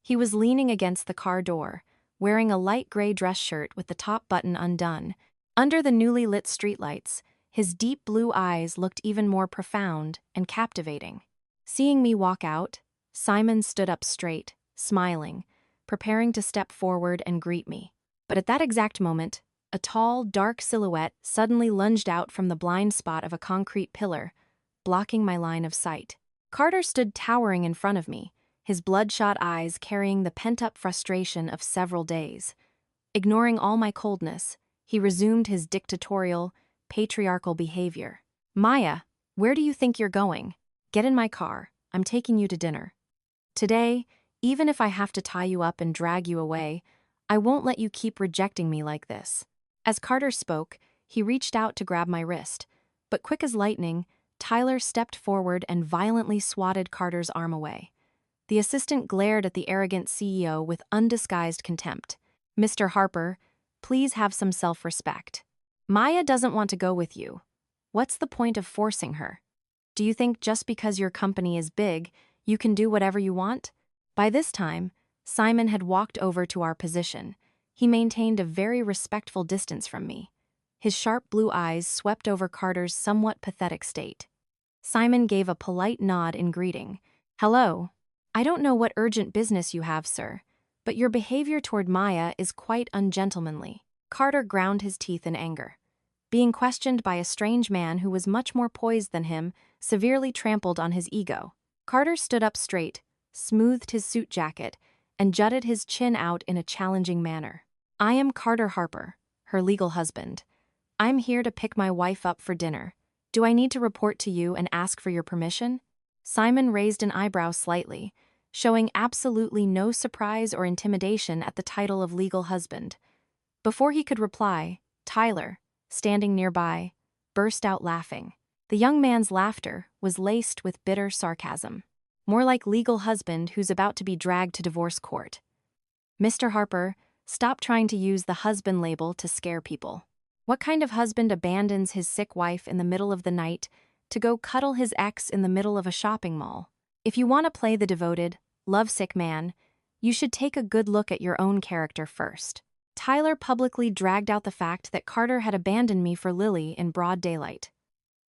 He was leaning against the car door, wearing a light gray dress shirt with the top button undone. Under the newly lit streetlights, his deep blue eyes looked even more profound and captivating. Seeing me walk out, Simon stood up straight, smiling, preparing to step forward and greet me. But at that exact moment, a tall, dark silhouette suddenly lunged out from the blind spot of a concrete pillar, blocking my line of sight. Carter stood towering in front of me, his bloodshot eyes carrying the pent-up frustration of several days. Ignoring all my coldness, he resumed his dictatorial, patriarchal behavior. "Maya, where do you think you're going? Get in my car. I'm taking you to dinner. Today, even if I have to tie you up and drag you away, I won't let you keep rejecting me like this." As Carter spoke, he reached out to grab my wrist, but quick as lightning, Tyler stepped forward and violently swatted Carter's arm away. The assistant glared at the arrogant CEO with undisguised contempt. "Mr. Harper, please have some self-respect. Maya doesn't want to go with you. What's the point of forcing her? Do you think just because your company is big, you can do whatever you want?" By this time, Simon had walked over to our position. He maintained a very respectful distance from me. His sharp blue eyes swept over Carter's somewhat pathetic state. Simon gave a polite nod in greeting. "Hello. I don't know what urgent business you have, sir, but your behavior toward Maya is quite ungentlemanly." Carter ground his teeth in anger. Being questioned by a strange man who was much more poised than him severely trampled on his ego. Carter stood up straight, smoothed his suit jacket, and jutted his chin out in a challenging manner. "I am Carter Harper, her legal husband. I'm here to pick my wife up for dinner. Do I need to report to you and ask for your permission?" Simon raised an eyebrow slightly, showing absolutely no surprise or intimidation at the title of legal husband. Before he could reply, Tyler, standing nearby, burst out laughing. The young man's laughter was laced with bitter sarcasm. More like legal husband who's about to be dragged to divorce court. "Mr. Harper, stop trying to use the husband label to scare people. What kind of husband abandons his sick wife in the middle of the night to go cuddle his ex in the middle of a shopping mall? If you want to play the devoted, lovesick man, you should take a good look at your own character first." Tyler publicly dragged out the fact that Carter had abandoned me for Lily in broad daylight.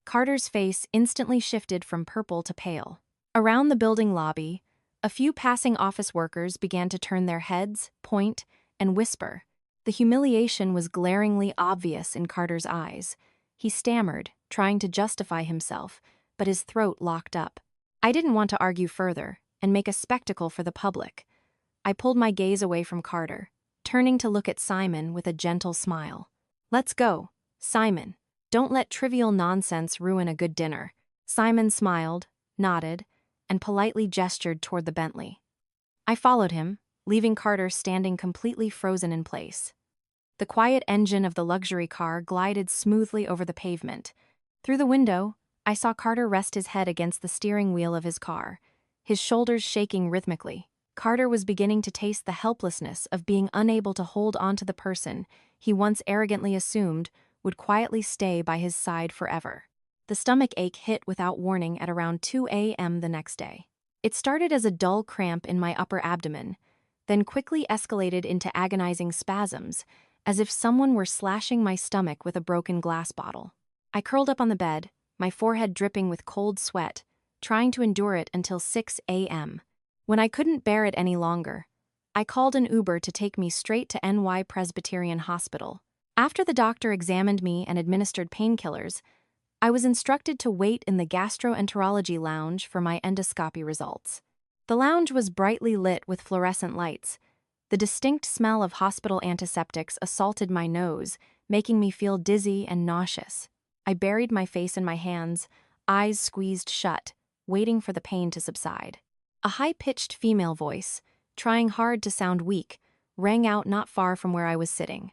Carter's face instantly shifted from purple to pale. Around the building lobby, a few passing office workers began to turn their heads, point, and whisper. The humiliation was glaringly obvious in Carter's eyes. He stammered, trying to justify himself, but his throat locked up. I didn't want to argue further and make a spectacle for the public. I pulled my gaze away from Carter, turning to look at Simon with a gentle smile. "Let's go, Simon. Don't let trivial nonsense ruin a good dinner." Simon smiled, nodded, and politely gestured toward the Bentley. I followed him, leaving Carter standing completely frozen in place. The quiet engine of the luxury car glided smoothly over the pavement. Through the window, I saw Carter rest his head against the steering wheel of his car, his shoulders shaking rhythmically. Carter was beginning to taste the helplessness of being unable to hold on to the person he once arrogantly assumed would quietly stay by his side forever. The stomach ache hit without warning at around 2 a.m. the next day. It started as a dull cramp in my upper abdomen, then quickly escalated into agonizing spasms, as if someone were slashing my stomach with a broken glass bottle. I curled up on the bed, my forehead dripping with cold sweat, trying to endure it until 6 a.m. When I couldn't bear it any longer, I called an Uber to take me straight to NY Presbyterian Hospital. After the doctor examined me and administered painkillers, I was instructed to wait in the gastroenterology lounge for my endoscopy results. The lounge was brightly lit with fluorescent lights. The distinct smell of hospital antiseptics assaulted my nose, making me feel dizzy and nauseous. I buried my face in my hands, eyes squeezed shut, waiting for the pain to subside. A high-pitched female voice, trying hard to sound weak, rang out not far from where I was sitting.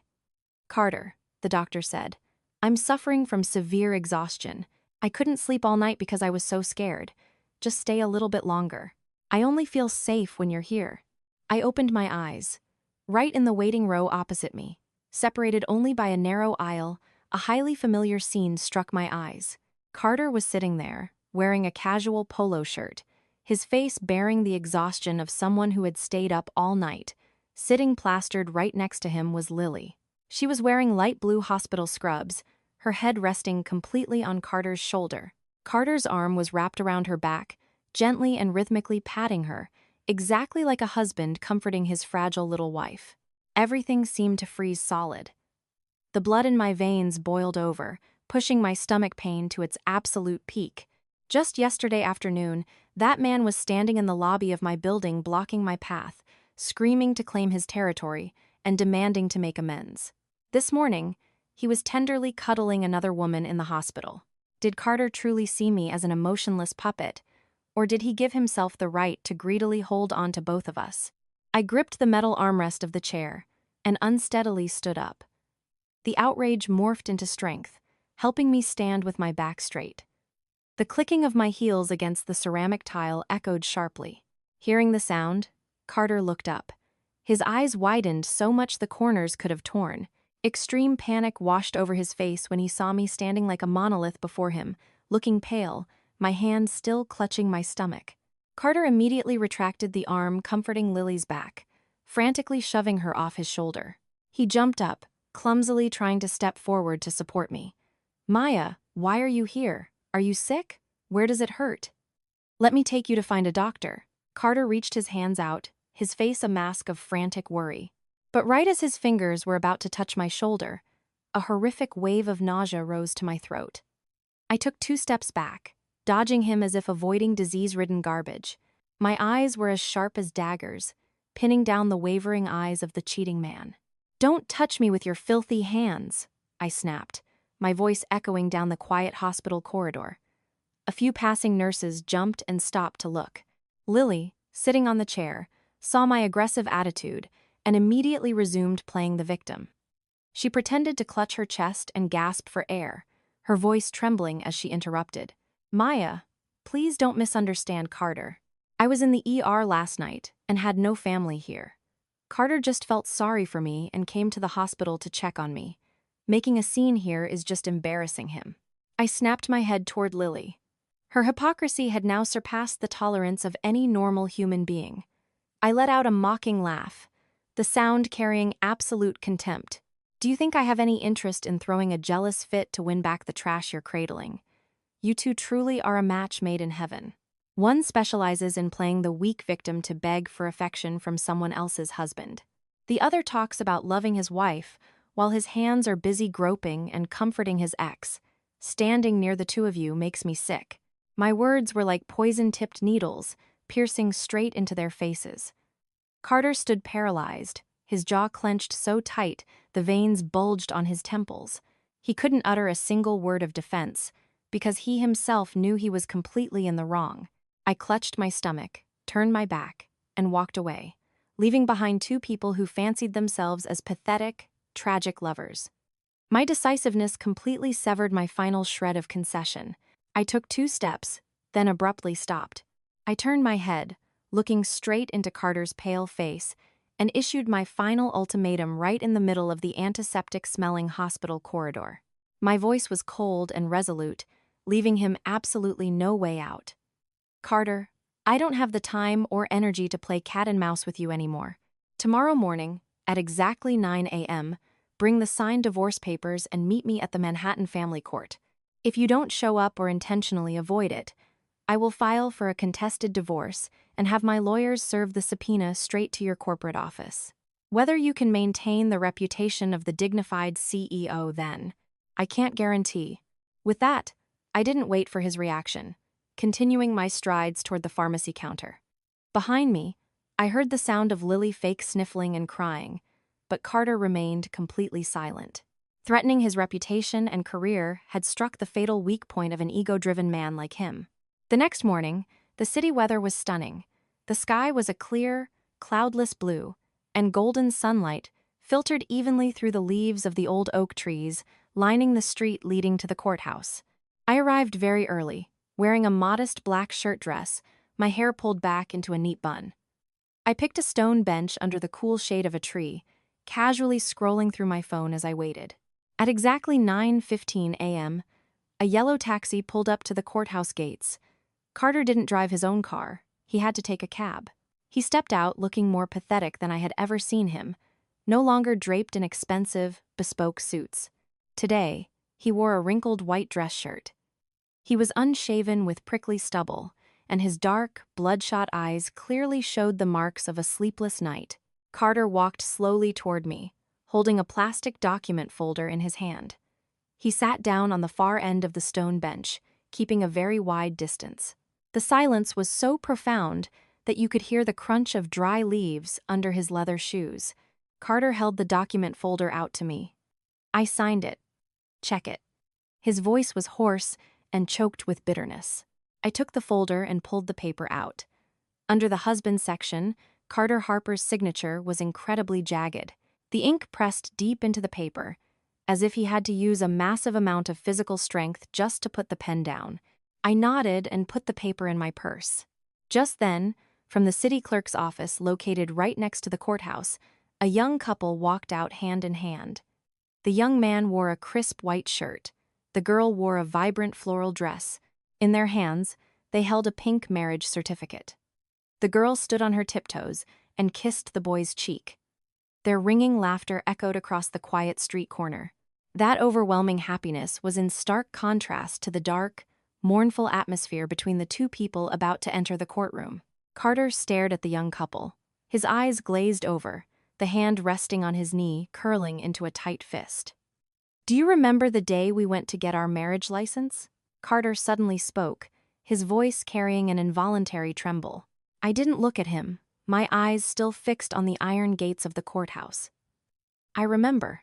"Carter," the doctor said, "I'm suffering from severe exhaustion. I couldn't sleep all night because I was so scared. Just stay a little bit longer. I only feel safe when you're here." I opened my eyes. Right in the waiting row opposite me, separated only by a narrow aisle, a highly familiar scene struck my eyes. Carter was sitting there, wearing a casual polo shirt, his face bearing the exhaustion of someone who had stayed up all night. Sitting plastered right next to him was Lily. She was wearing light blue hospital scrubs, her head resting completely on Carter's shoulder. Carter's arm was wrapped around her back, gently and rhythmically patting her, exactly like a husband comforting his fragile little wife. Everything seemed to freeze solid. The blood in my veins boiled over, pushing my stomach pain to its absolute peak. Just yesterday afternoon, that man was standing in the lobby of my building blocking my path, screaming to claim his territory and demanding to make amends. This morning, he was tenderly cuddling another woman in the hospital. Did Carter truly see me as an emotionless puppet, or did he give himself the right to greedily hold on to both of us? I gripped the metal armrest of the chair and unsteadily stood up. The outrage morphed into strength, helping me stand with my back straight. The clicking of my heels against the ceramic tile echoed sharply. Hearing the sound, Carter looked up. His eyes widened so much the corners could have torn. Extreme panic washed over his face when he saw me standing like a monolith before him, looking pale, my hand still clutching my stomach. Carter immediately retracted the arm comforting Lily's back, frantically shoving her off his shoulder. He jumped up, clumsily trying to step forward to support me. "Maya, why are you here? Are you sick? Where does it hurt?" "Let me take you to find a doctor." Carter reached his hands out, his face a mask of frantic worry. But right as his fingers were about to touch my shoulder, a horrific wave of nausea rose to my throat. I took 2 steps back, dodging him as if avoiding disease-ridden garbage. My eyes were as sharp as daggers, pinning down the wavering eyes of the cheating man. "Don't touch me with your filthy hands," I snapped, my voice echoing down the quiet hospital corridor. A few passing nurses jumped and stopped to look. Lily, sitting on the chair, saw my aggressive attitude and immediately resumed playing the victim. She pretended to clutch her chest and gasp for air, her voice trembling as she interrupted. "Maya, please don't misunderstand Carter. I was in the ER last night and had no family here. Carter just felt sorry for me and came to the hospital to check on me. Making a scene here is just embarrassing him." I snapped my head toward Lily. Her hypocrisy had now surpassed the tolerance of any normal human being. I let out a mocking laugh, the sound carrying absolute contempt. "Do you think I have any interest in throwing a jealous fit to win back the trash you're cradling? You two truly are a match made in heaven." One specializes in playing the weak victim to beg for affection from someone else's husband. The other talks about loving his wife, while his hands are busy groping and comforting his ex. Standing near the two of you makes me sick. My words were like poison-tipped needles, piercing straight into their faces. Carter stood paralyzed, his jaw clenched so tight the veins bulged on his temples. He couldn't utter a single word of defense, because he himself knew he was completely in the wrong. I clutched my stomach, turned my back, and walked away, leaving behind 2 people who fancied themselves as pathetic, tragic lovers. My decisiveness completely severed my final shred of concession. I took 2 steps, then abruptly stopped. I turned my head, looking straight into Carter's pale face, and issued my final ultimatum right in the middle of the antiseptic-smelling hospital corridor. My voice was cold and resolute, leaving him absolutely no way out. "Carter, I don't have the time or energy to play cat and mouse with you anymore. Tomorrow morning, at exactly 9 a.m., bring the signed divorce papers and meet me at the Manhattan Family Court. If you don't show up or intentionally avoid it, I will file for a contested divorce and have my lawyers serve the subpoena straight to your corporate office. Whether you can maintain the reputation of the dignified CEO then, I can't guarantee." With that, I didn't wait for his reaction, continuing my strides toward the pharmacy counter. Behind me, I heard the sound of Lily fake sniffling and crying, but Carter remained completely silent. Threatening his reputation and career had struck the fatal weak point of an ego-driven man like him. The next morning, the city weather was stunning. The sky was a clear, cloudless blue, and golden sunlight filtered evenly through the leaves of the old oak trees lining the street leading to the courthouse. I arrived very early, wearing a modest black shirt dress, my hair pulled back into a neat bun. I picked a stone bench under the cool shade of a tree, casually scrolling through my phone as I waited. At exactly 9:15 a.m., a yellow taxi pulled up to the courthouse gates. Carter didn't drive his own car. He had to take a cab. He stepped out looking more pathetic than I had ever seen him, no longer draped in expensive, bespoke suits. Today, he wore a wrinkled white dress shirt. He was unshaven with prickly stubble, and his dark, bloodshot eyes clearly showed the marks of a sleepless night. Carter walked slowly toward me, holding a plastic document folder in his hand. He sat down on the far end of the stone bench, keeping a very wide distance. The silence was so profound that you could hear the crunch of dry leaves under his leather shoes. Carter held the document folder out to me. I signed it. "Check it." His voice was hoarse and choked with bitterness. I took the folder and pulled the paper out. Under the husband section, Carter Harper's signature was incredibly jagged. The ink pressed deep into the paper, as if he had to use a massive amount of physical strength just to put the pen down. I nodded and put the paper in my purse. Just then, from the city clerk's office located right next to the courthouse, a young couple walked out hand in hand. The young man wore a crisp white shirt. The girl wore a vibrant floral dress. In their hands, they held a pink marriage certificate. The girl stood on her tiptoes and kissed the boy's cheek. Their ringing laughter echoed across the quiet street corner. That overwhelming happiness was in stark contrast to the dark, mournful atmosphere between the two people about to enter the courtroom. Carter stared at the young couple, his eyes glazed over, the hand resting on his knee, curling into a tight fist. "Do you remember the day we went to get our marriage license?" Carter suddenly spoke, his voice carrying an involuntary tremble. I didn't look at him, my eyes still fixed on the iron gates of the courthouse. "I remember.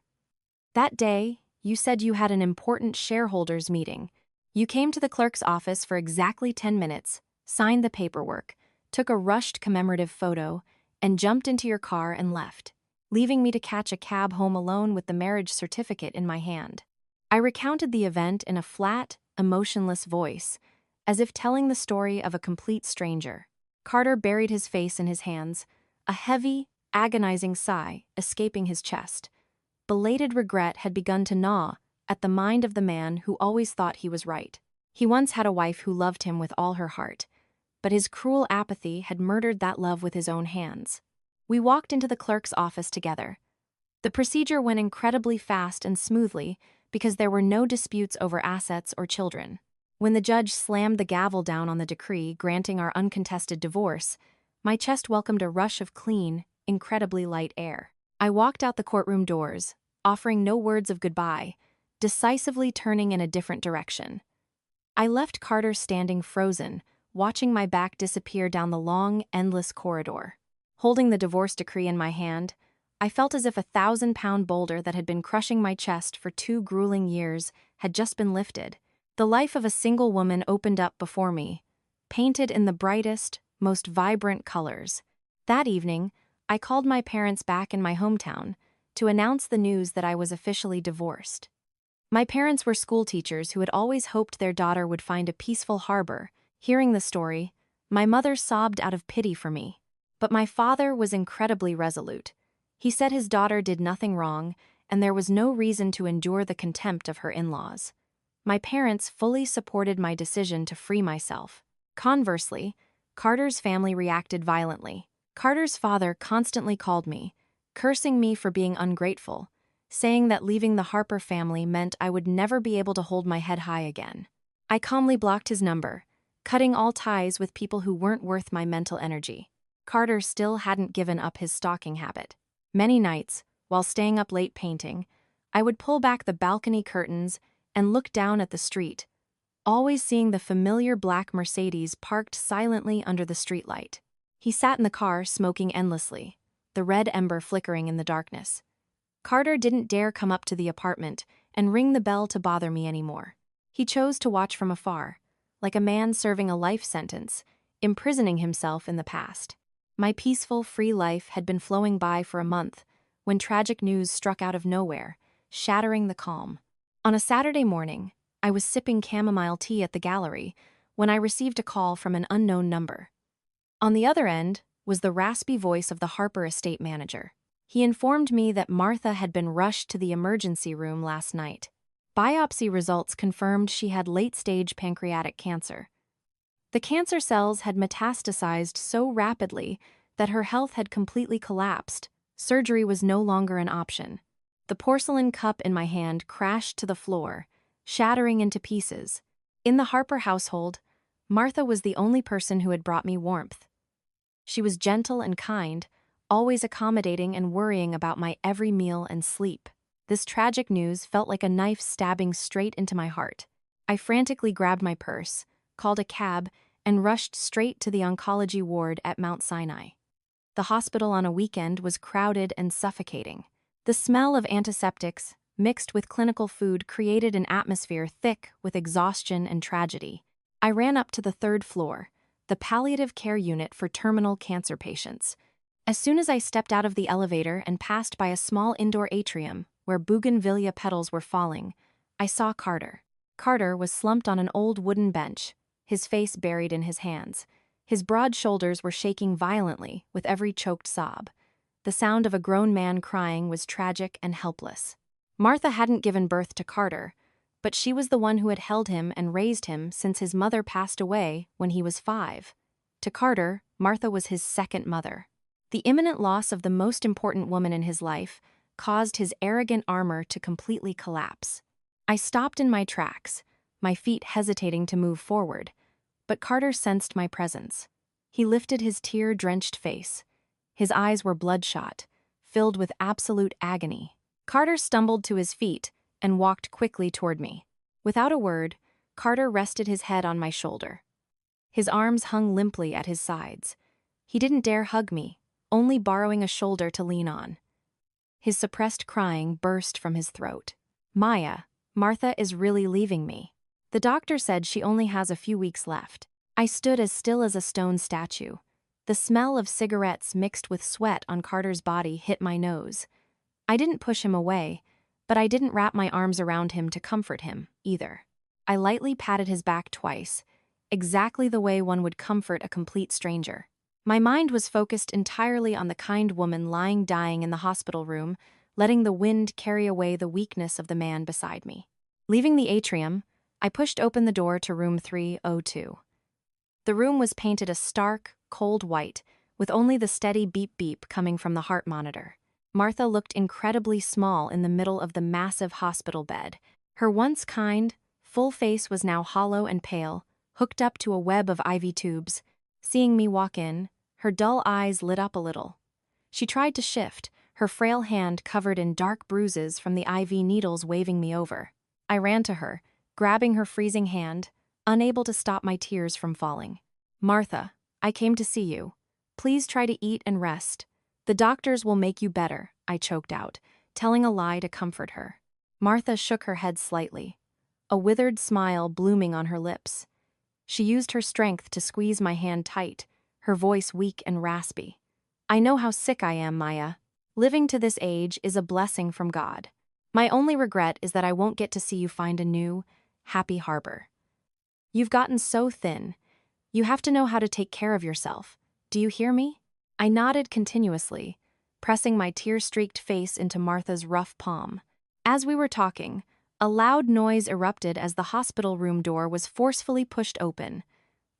That day, you said you had an important shareholders meeting. You came to the clerk's office for exactly 10 minutes, signed the paperwork, took a rushed commemorative photo, and jumped into your car and left, leaving me to catch a cab home alone with the marriage certificate in my hand." I recounted the event in a flat, emotionless voice, as if telling the story of a complete stranger. Carter buried his face in his hands, a heavy, agonizing sigh escaping his chest. Belated regret had begun to gnaw at the mind of the man who always thought he was right. He once had a wife who loved him with all her heart, but his cruel apathy had murdered that love with his own hands. We walked into the clerk's office together. The procedure went incredibly fast and smoothly because there were no disputes over assets or children. When the judge slammed the gavel down on the decree granting our uncontested divorce, my chest welcomed a rush of clean, incredibly light air. I walked out the courtroom doors, offering no words of goodbye, decisively turning in a different direction. I left Carter standing frozen, watching my back disappear down the long, endless corridor. Holding the divorce decree in my hand, I felt as if a 1,000-pound boulder that had been crushing my chest for 2 grueling years had just been lifted. The life of a single woman opened up before me, painted in the brightest, most vibrant colors. That evening, I called my parents back in my hometown to announce the news that I was officially divorced. My parents were school teachers who had always hoped their daughter would find a peaceful harbor. Hearing the story, my mother sobbed out of pity for me. But my father was incredibly resolute. He said his daughter did nothing wrong, and there was no reason to endure the contempt of her in-laws. My parents fully supported my decision to free myself. Conversely, Carter's family reacted violently. Carter's father constantly called me, cursing me for being ungrateful, saying that leaving the Harper family meant I would never be able to hold my head high again. I calmly blocked his number, cutting all ties with people who weren't worth my mental energy. Carter still hadn't given up his stalking habit. Many nights, while staying up late painting, I would pull back the balcony curtains and look down at the street, always seeing the familiar black Mercedes parked silently under the streetlight. He sat in the car smoking endlessly, the red ember flickering in the darkness. Carter didn't dare come up to the apartment and ring the bell to bother me anymore. He chose to watch from afar, like a man serving a life sentence, imprisoning himself in the past. My peaceful, free life had been flowing by for a month when tragic news struck out of nowhere, shattering the calm. On a Saturday morning, I was sipping chamomile tea at the gallery when I received a call from an unknown number. On the other end was the raspy voice of the Harper estate manager. He informed me that Martha had been rushed to the emergency room last night. Biopsy results confirmed she had late-stage pancreatic cancer. The cancer cells had metastasized so rapidly that her health had completely collapsed. Surgery was no longer an option. The porcelain cup in my hand crashed to the floor, shattering into pieces. In the Harper household, Martha was the only person who had brought me warmth. She was gentle and kind, always accommodating and worrying about my every meal and sleep. This tragic news felt like a knife stabbing straight into my heart. I frantically grabbed my purse, called a cab, and rushed straight to the oncology ward at Mount Sinai. The hospital on a weekend was crowded and suffocating. The smell of antiseptics, mixed with clinical food, created an atmosphere thick with exhaustion and tragedy. I ran up to the 3rd floor, the palliative care unit for terminal cancer patients. As soon as I stepped out of the elevator and passed by a small indoor atrium where bougainvillea petals were falling, I saw Carter. Carter was slumped on an old wooden bench, his face buried in his hands. His broad shoulders were shaking violently with every choked sob. The sound of a grown man crying was tragic and helpless. Martha hadn't given birth to Carter, but she was the one who had held him and raised him since his mother passed away when he was 5. To Carter, Martha was his second mother. The imminent loss of the most important woman in his life caused his arrogant armor to completely collapse. I stopped in my tracks, my feet hesitating to move forward, but Carter sensed my presence. He lifted his tear-drenched face. His eyes were bloodshot, filled with absolute agony. Carter stumbled to his feet and walked quickly toward me. Without a word, Carter rested his head on my shoulder. His arms hung limply at his sides. He didn't dare hug me, only borrowing a shoulder to lean on. His suppressed crying burst from his throat. "Maya, Martha is really leaving me. The doctor said she only has a few weeks left." I stood as still as a stone statue. The smell of cigarettes mixed with sweat on Carter's body hit my nose. I didn't push him away, but I didn't wrap my arms around him to comfort him, either. I lightly patted his back twice, exactly the way one would comfort a complete stranger. My mind was focused entirely on the kind woman lying dying in the hospital room, letting the wind carry away the weakness of the man beside me. Leaving the atrium, I pushed open the door to room 302. The room was painted a stark, cold white, with only the steady beep-beep coming from the heart monitor. Martha looked incredibly small in the middle of the massive hospital bed. Her once kind, full face was now hollow and pale, hooked up to a web of IV tubes. Seeing me walk in, her dull eyes lit up a little. She tried to shift, her frail hand covered in dark bruises from the IV needles waving me over. I ran to her, grabbing her freezing hand, unable to stop my tears from falling. "Martha, I came to see you. Please try to eat and rest. The doctors will make you better," I choked out, telling a lie to comfort her. Martha shook her head slightly, a withered smile blooming on her lips. She used her strength to squeeze my hand tight, her voice weak and raspy. "I know how sick I am, Maya. Living to this age is a blessing from God. My only regret is that I won't get to see you find a new, happy harbor. You've gotten so thin. You have to know how to take care of yourself. Do you hear me?" I nodded continuously, pressing my tear-streaked face into Martha's rough palm. As we were talking, a loud noise erupted as the hospital room door was forcefully pushed open.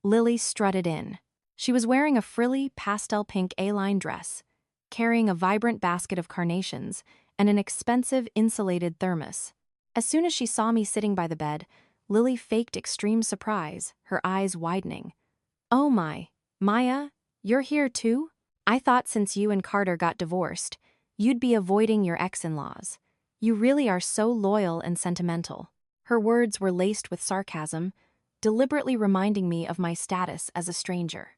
Lily strutted in. She was wearing a frilly, pastel-pink A-line dress, carrying a vibrant basket of carnations and an expensive insulated thermos. As soon as she saw me sitting by the bed, Lily faked extreme surprise, her eyes widening. "Oh my, Maya, you're here too? I thought since you and Carter got divorced, you'd be avoiding your ex-in-laws. You really are so loyal and sentimental." Her words were laced with sarcasm, deliberately reminding me of my status as a stranger.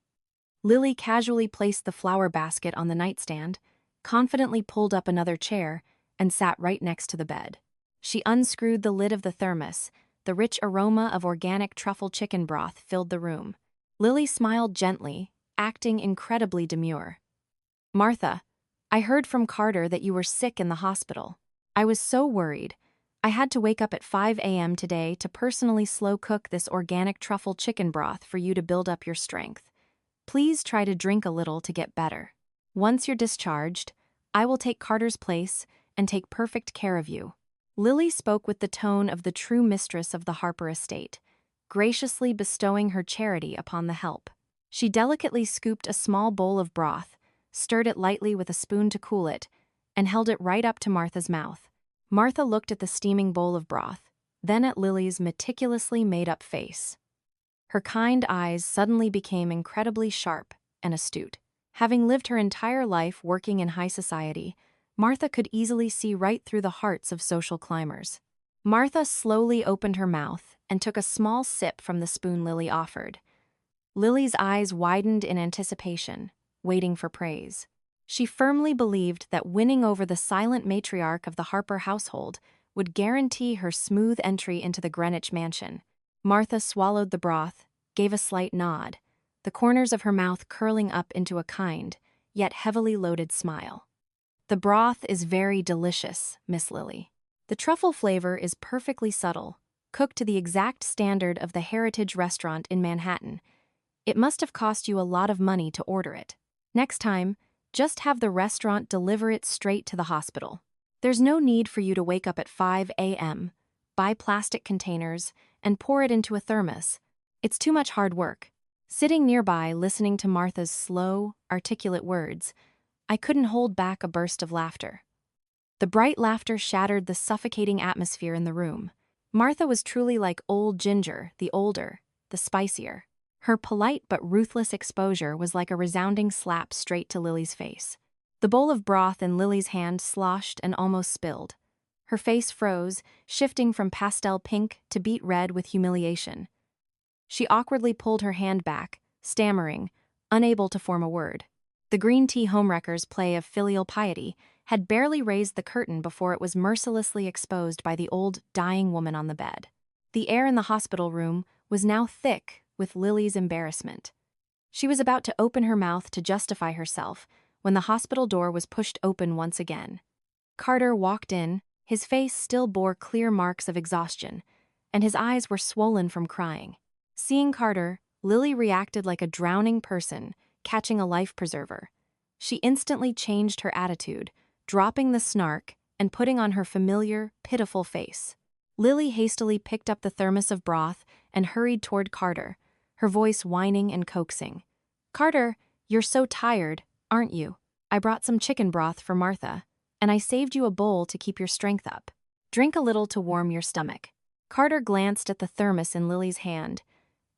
Lily casually placed the flower basket on the nightstand, confidently pulled up another chair, and sat right next to the bed. She unscrewed the lid of the thermos. The rich aroma of organic truffle chicken broth filled the room. Lily smiled gently, acting incredibly demure. "Martha, I heard from Carter that you were sick in the hospital. I was so worried. I had to wake up at 5 a.m. today to personally slow cook this organic truffle chicken broth for you to build up your strength. Please try to drink a little to get better. Once you're discharged, I will take Carter's place and take perfect care of you." Lily spoke with the tone of the true mistress of the Harper estate, graciously bestowing her charity upon the help. She delicately scooped a small bowl of broth, stirred it lightly with a spoon to cool it, and held it right up to Martha's mouth. Martha looked at the steaming bowl of broth, then at Lily's meticulously made-up face. Her kind eyes suddenly became incredibly sharp and astute. Having lived her entire life working in high society, Martha could easily see right through the hearts of social climbers. Martha slowly opened her mouth and took a small sip from the spoon Lily offered. Lily's eyes widened in anticipation, waiting for praise. She firmly believed that winning over the silent matriarch of the Harper household would guarantee her smooth entry into the Greenwich mansion. Martha swallowed the broth, gave a slight nod, the corners of her mouth curling up into a kind, yet heavily loaded smile. "The broth is very delicious, Miss Lily. The truffle flavor is perfectly subtle, cooked to the exact standard of the Heritage restaurant in Manhattan. It must have cost you a lot of money to order it. Next time, just have the restaurant deliver it straight to the hospital. There's no need for you to wake up at 5 a.m., buy plastic containers, and pour it into a thermos. It's too much hard work." Sitting nearby, listening to Martha's slow, articulate words, I couldn't hold back a burst of laughter. The bright laughter shattered the suffocating atmosphere in the room. Martha was truly like old Ginger, the older, the spicier. Her polite but ruthless exposure was like a resounding slap straight to Lily's face. The bowl of broth in Lily's hand sloshed and almost spilled. Her face froze, shifting from pastel pink to beet red with humiliation. She awkwardly pulled her hand back, stammering, unable to form a word. The green tea homewrecker's play of filial piety had barely raised the curtain before it was mercilessly exposed by the old, dying woman on the bed. The air in the hospital room was now thick with Lily's embarrassment. She was about to open her mouth to justify herself when the hospital door was pushed open once again. Carter walked in, his face still bore clear marks of exhaustion, and his eyes were swollen from crying. Seeing Carter, Lily reacted like a drowning person catching a life preserver. She instantly changed her attitude, dropping the snark and putting on her familiar, pitiful face. Lily hastily picked up the thermos of broth and hurried toward Carter, her voice whining and coaxing. "Carter, you're so tired, aren't you? I brought some chicken broth for Martha, and I saved you a bowl to keep your strength up. Drink a little to warm your stomach." Carter glanced at the thermos in Lily's hand,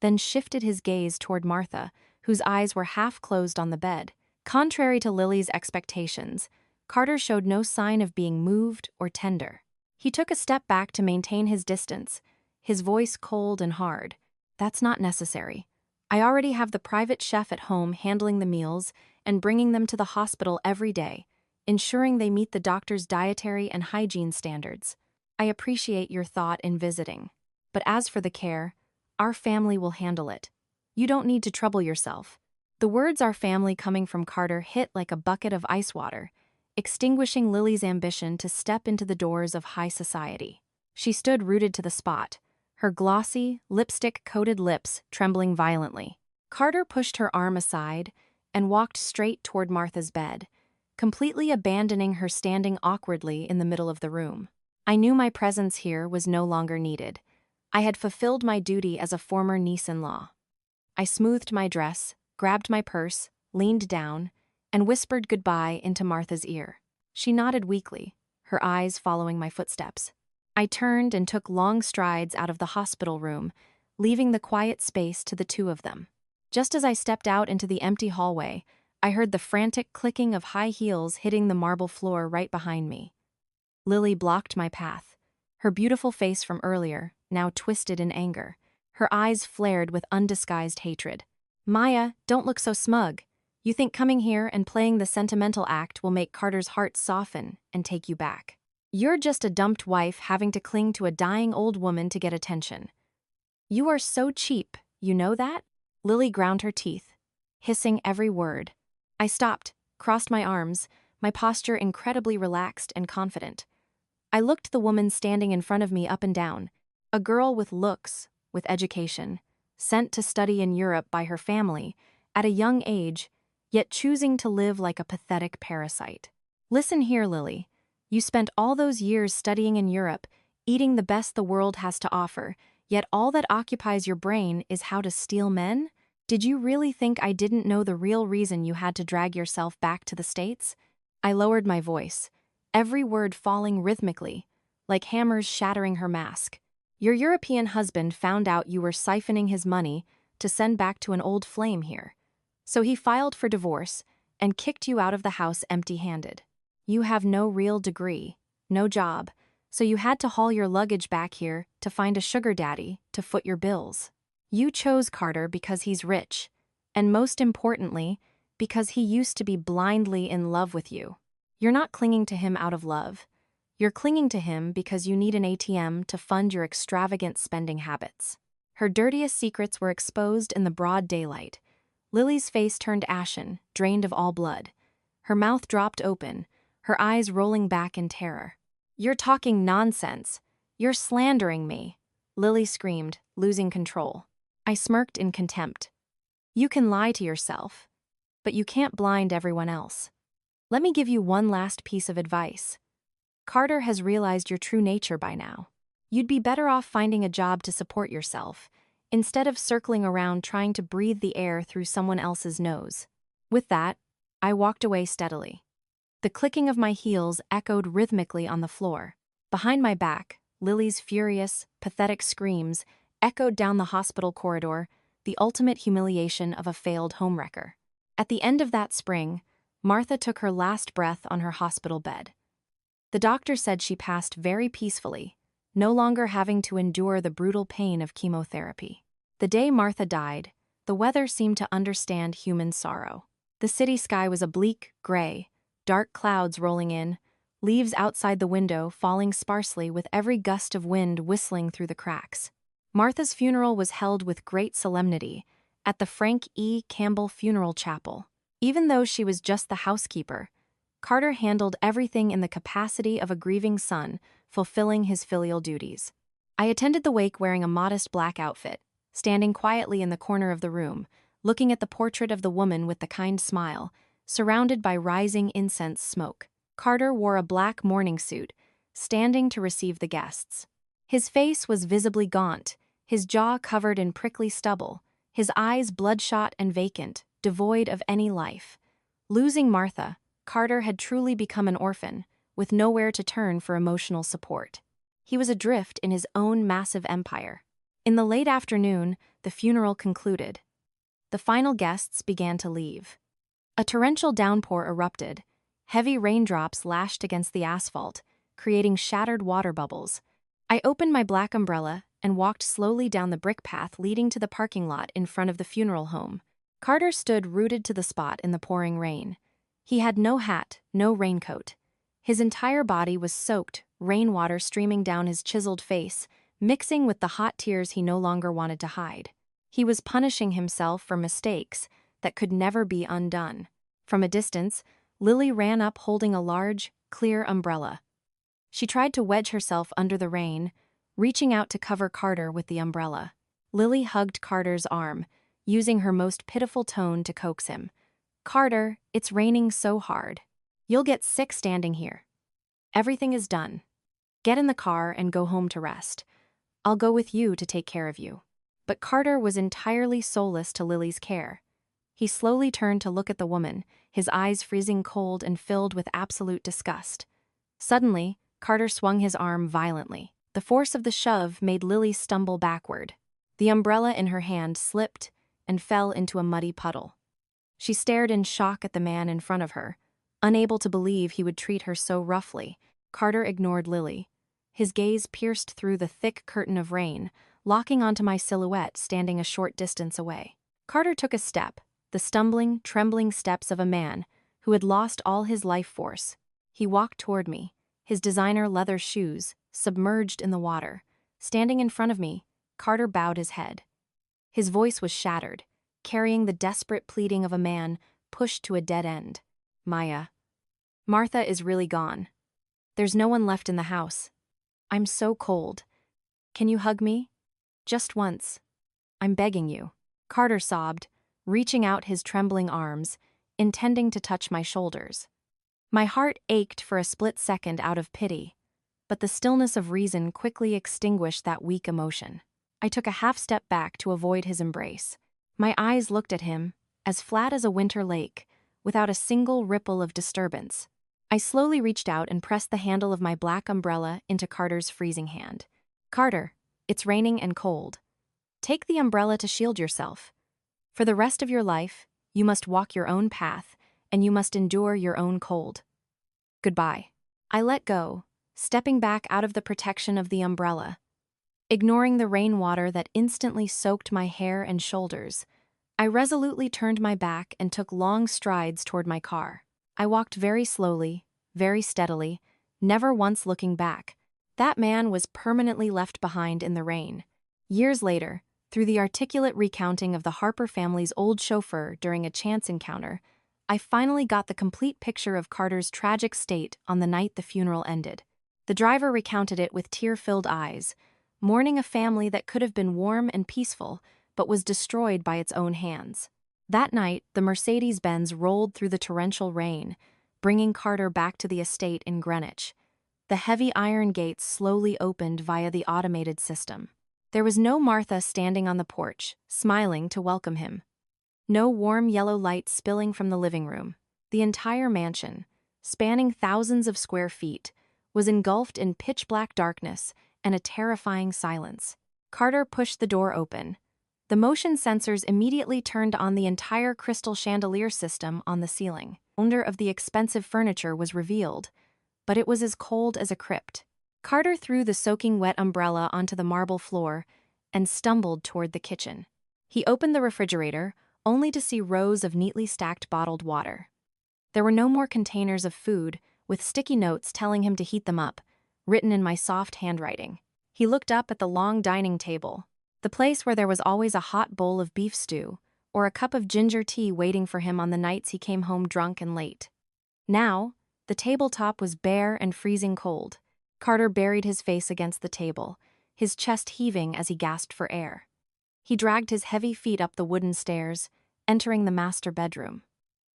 then shifted his gaze toward Martha, whose eyes were half closed on the bed. Contrary to Lily's expectations, Carter showed no sign of being moved or tender. He took a step back to maintain his distance, his voice cold and hard. "That's not necessary. I already have the private chef at home handling the meals and bringing them to the hospital every day, ensuring they meet the doctor's dietary and hygiene standards. I appreciate your thought in visiting. But as for the care, our family will handle it. You don't need to trouble yourself." The words "our family" coming from Carter hit like a bucket of ice water, extinguishing Lily's ambition to step into the doors of high society. She stood rooted to the spot, her glossy, lipstick-coated lips trembling violently. Carter pushed her arm aside and walked straight toward Martha's bed, completely abandoning her standing awkwardly in the middle of the room. I knew my presence here was no longer needed. I had fulfilled my duty as a former niece-in-law. I smoothed my dress, grabbed my purse, leaned down, and whispered goodbye into Martha's ear. She nodded weakly, her eyes following my footsteps. I turned and took long strides out of the hospital room, leaving the quiet space to the two of them. Just as I stepped out into the empty hallway, I heard the frantic clicking of high heels hitting the marble floor right behind me. Lily blocked my path, her beautiful face from earlier now twisted in anger. Her eyes flared with undisguised hatred. "Maya, don't look so smug. You think coming here and playing the sentimental act will make Carter's heart soften and take you back. You're just a dumped wife having to cling to a dying old woman to get attention. You are so cheap, you know that?" Lily ground her teeth, hissing every word. I stopped, crossed my arms, my posture incredibly relaxed and confident. I looked the woman standing in front of me up and down, a girl with looks, with education, sent to study in Europe by her family, at a young age, yet choosing to live like a pathetic parasite. "Listen here, Lily. You spent all those years studying in Europe, eating the best the world has to offer, yet all that occupies your brain is how to steal men? Did you really think I didn't know the real reason you had to drag yourself back to the States?" I lowered my voice, every word falling rhythmically, like hammers shattering her mask. "Your European husband found out you were siphoning his money to send back to an old flame here. So he filed for divorce and kicked you out of the house empty-handed. You have no real degree, no job, so you had to haul your luggage back here to find a sugar daddy to foot your bills. You chose Carter because he's rich, and most importantly, because he used to be blindly in love with you. You're not clinging to him out of love. You're clinging to him because you need an ATM to fund your extravagant spending habits." Her dirtiest secrets were exposed in the broad daylight. Lily's face turned ashen, drained of all blood. Her mouth dropped open, her eyes rolling back in terror. "You're talking nonsense. You're slandering me," Lily screamed, losing control. I smirked in contempt. "You can lie to yourself, but you can't blind everyone else. Let me give you one last piece of advice. Carter has realized your true nature by now. You'd be better off finding a job to support yourself, instead of circling around trying to breathe the air through someone else's nose." With that, I walked away steadily. The clicking of my heels echoed rhythmically on the floor. Behind my back, Lily's furious, pathetic screams echoed down the hospital corridor, the ultimate humiliation of a failed homewrecker. At the end of that spring, Martha took her last breath on her hospital bed. The doctor said she passed very peacefully, no longer having to endure the brutal pain of chemotherapy. The day Martha died, the weather seemed to understand human sorrow. The city sky was a bleak gray, dark clouds rolling in, leaves outside the window falling sparsely with every gust of wind whistling through the cracks. Martha's funeral was held with great solemnity at the Frank E. Campbell Funeral Chapel. Even though she was just the housekeeper, Carter handled everything in the capacity of a grieving son, fulfilling his filial duties. I attended the wake wearing a modest black outfit, standing quietly in the corner of the room, looking at the portrait of the woman with the kind smile, surrounded by rising incense smoke. Carter wore a black mourning suit, standing to receive the guests. His face was visibly gaunt, his jaw covered in prickly stubble, his eyes bloodshot and vacant, devoid of any life. Losing Martha, Carter had truly become an orphan, with nowhere to turn for emotional support. He was adrift in his own massive empire. In the late afternoon, the funeral concluded. The final guests began to leave. A torrential downpour erupted. Heavy raindrops lashed against the asphalt, creating shattered water bubbles. I opened my black umbrella and walked slowly down the brick path leading to the parking lot in front of the funeral home. Carter stood rooted to the spot in the pouring rain. He had no hat, no raincoat. His entire body was soaked, rainwater streaming down his chiseled face, mixing with the hot tears he no longer wanted to hide. He was punishing himself for mistakes that could never be undone. From a distance, Lily ran up holding a large, clear umbrella. She tried to wedge herself under the rain, reaching out to cover Carter with the umbrella. Lily hugged Carter's arm, using her most pitiful tone to coax him. "Carter, it's raining so hard. You'll get sick standing here. Everything is done. Get in the car and go home to rest. I'll go with you to take care of you." But Carter was entirely soulless to Lily's care. He slowly turned to look at the woman, his eyes freezing cold and filled with absolute disgust. Suddenly, Carter swung his arm violently. The force of the shove made Lily stumble backward. The umbrella in her hand slipped and fell into a muddy puddle. She stared in shock at the man in front of her, unable to believe he would treat her so roughly. Carter ignored Lily. His gaze pierced through the thick curtain of rain, locking onto my silhouette standing a short distance away. Carter took a step, the stumbling, trembling steps of a man who had lost all his life force. He walked toward me, his designer leather shoes submerged in the water. Standing in front of me, Carter bowed his head. His voice was shattered, carrying the desperate pleading of a man pushed to a dead end. "Maya, Martha is really gone. There's no one left in the house. I'm so cold. Can you hug me? Just once. I'm begging you." Carter sobbed, reaching out his trembling arms, intending to touch my shoulders. My heart ached for a split second out of pity, but the stillness of reason quickly extinguished that weak emotion. I took a half step back to avoid his embrace. My eyes looked at him, as flat as a winter lake, without a single ripple of disturbance. I slowly reached out and pressed the handle of my black umbrella into Carter's freezing hand. "Carter, it's raining and cold. Take the umbrella to shield yourself. For the rest of your life, you must walk your own path, and you must endure your own cold. Goodbye." I let go, stepping back out of the protection of the umbrella. Ignoring the rainwater that instantly soaked my hair and shoulders, I resolutely turned my back and took long strides toward my car. I walked very slowly, very steadily, never once looking back. That man was permanently left behind in the rain. Years later, through the articulate recounting of the Harper family's old chauffeur during a chance encounter, I finally got the complete picture of Carter's tragic state on the night the funeral ended. The driver recounted it with tear-filled eyes, mourning a family that could have been warm and peaceful, but was destroyed by its own hands. That night, the Mercedes-Benz rolled through the torrential rain, bringing Carter back to the estate in Greenwich. The heavy iron gates slowly opened via the automated system. There was no Martha standing on the porch, smiling to welcome him. No warm yellow light spilling from the living room. The entire mansion, spanning thousands of square feet, was engulfed in pitch-black darkness and a terrifying silence. Carter pushed the door open. The motion sensors immediately turned on the entire crystal chandelier system on the ceiling. The owner of the expensive furniture was revealed, but it was as cold as a crypt. Carter threw the soaking wet umbrella onto the marble floor and stumbled toward the kitchen. He opened the refrigerator, only to see rows of neatly stacked bottled water. There were no more containers of food, with sticky notes telling him to heat them up, written in my soft handwriting. He looked up at the long dining table, the place where there was always a hot bowl of beef stew or a cup of ginger tea waiting for him on the nights he came home drunk and late. Now, the tabletop was bare and freezing cold. Carter buried his face against the table, his chest heaving as he gasped for air. He dragged his heavy feet up the wooden stairs, entering the master bedroom.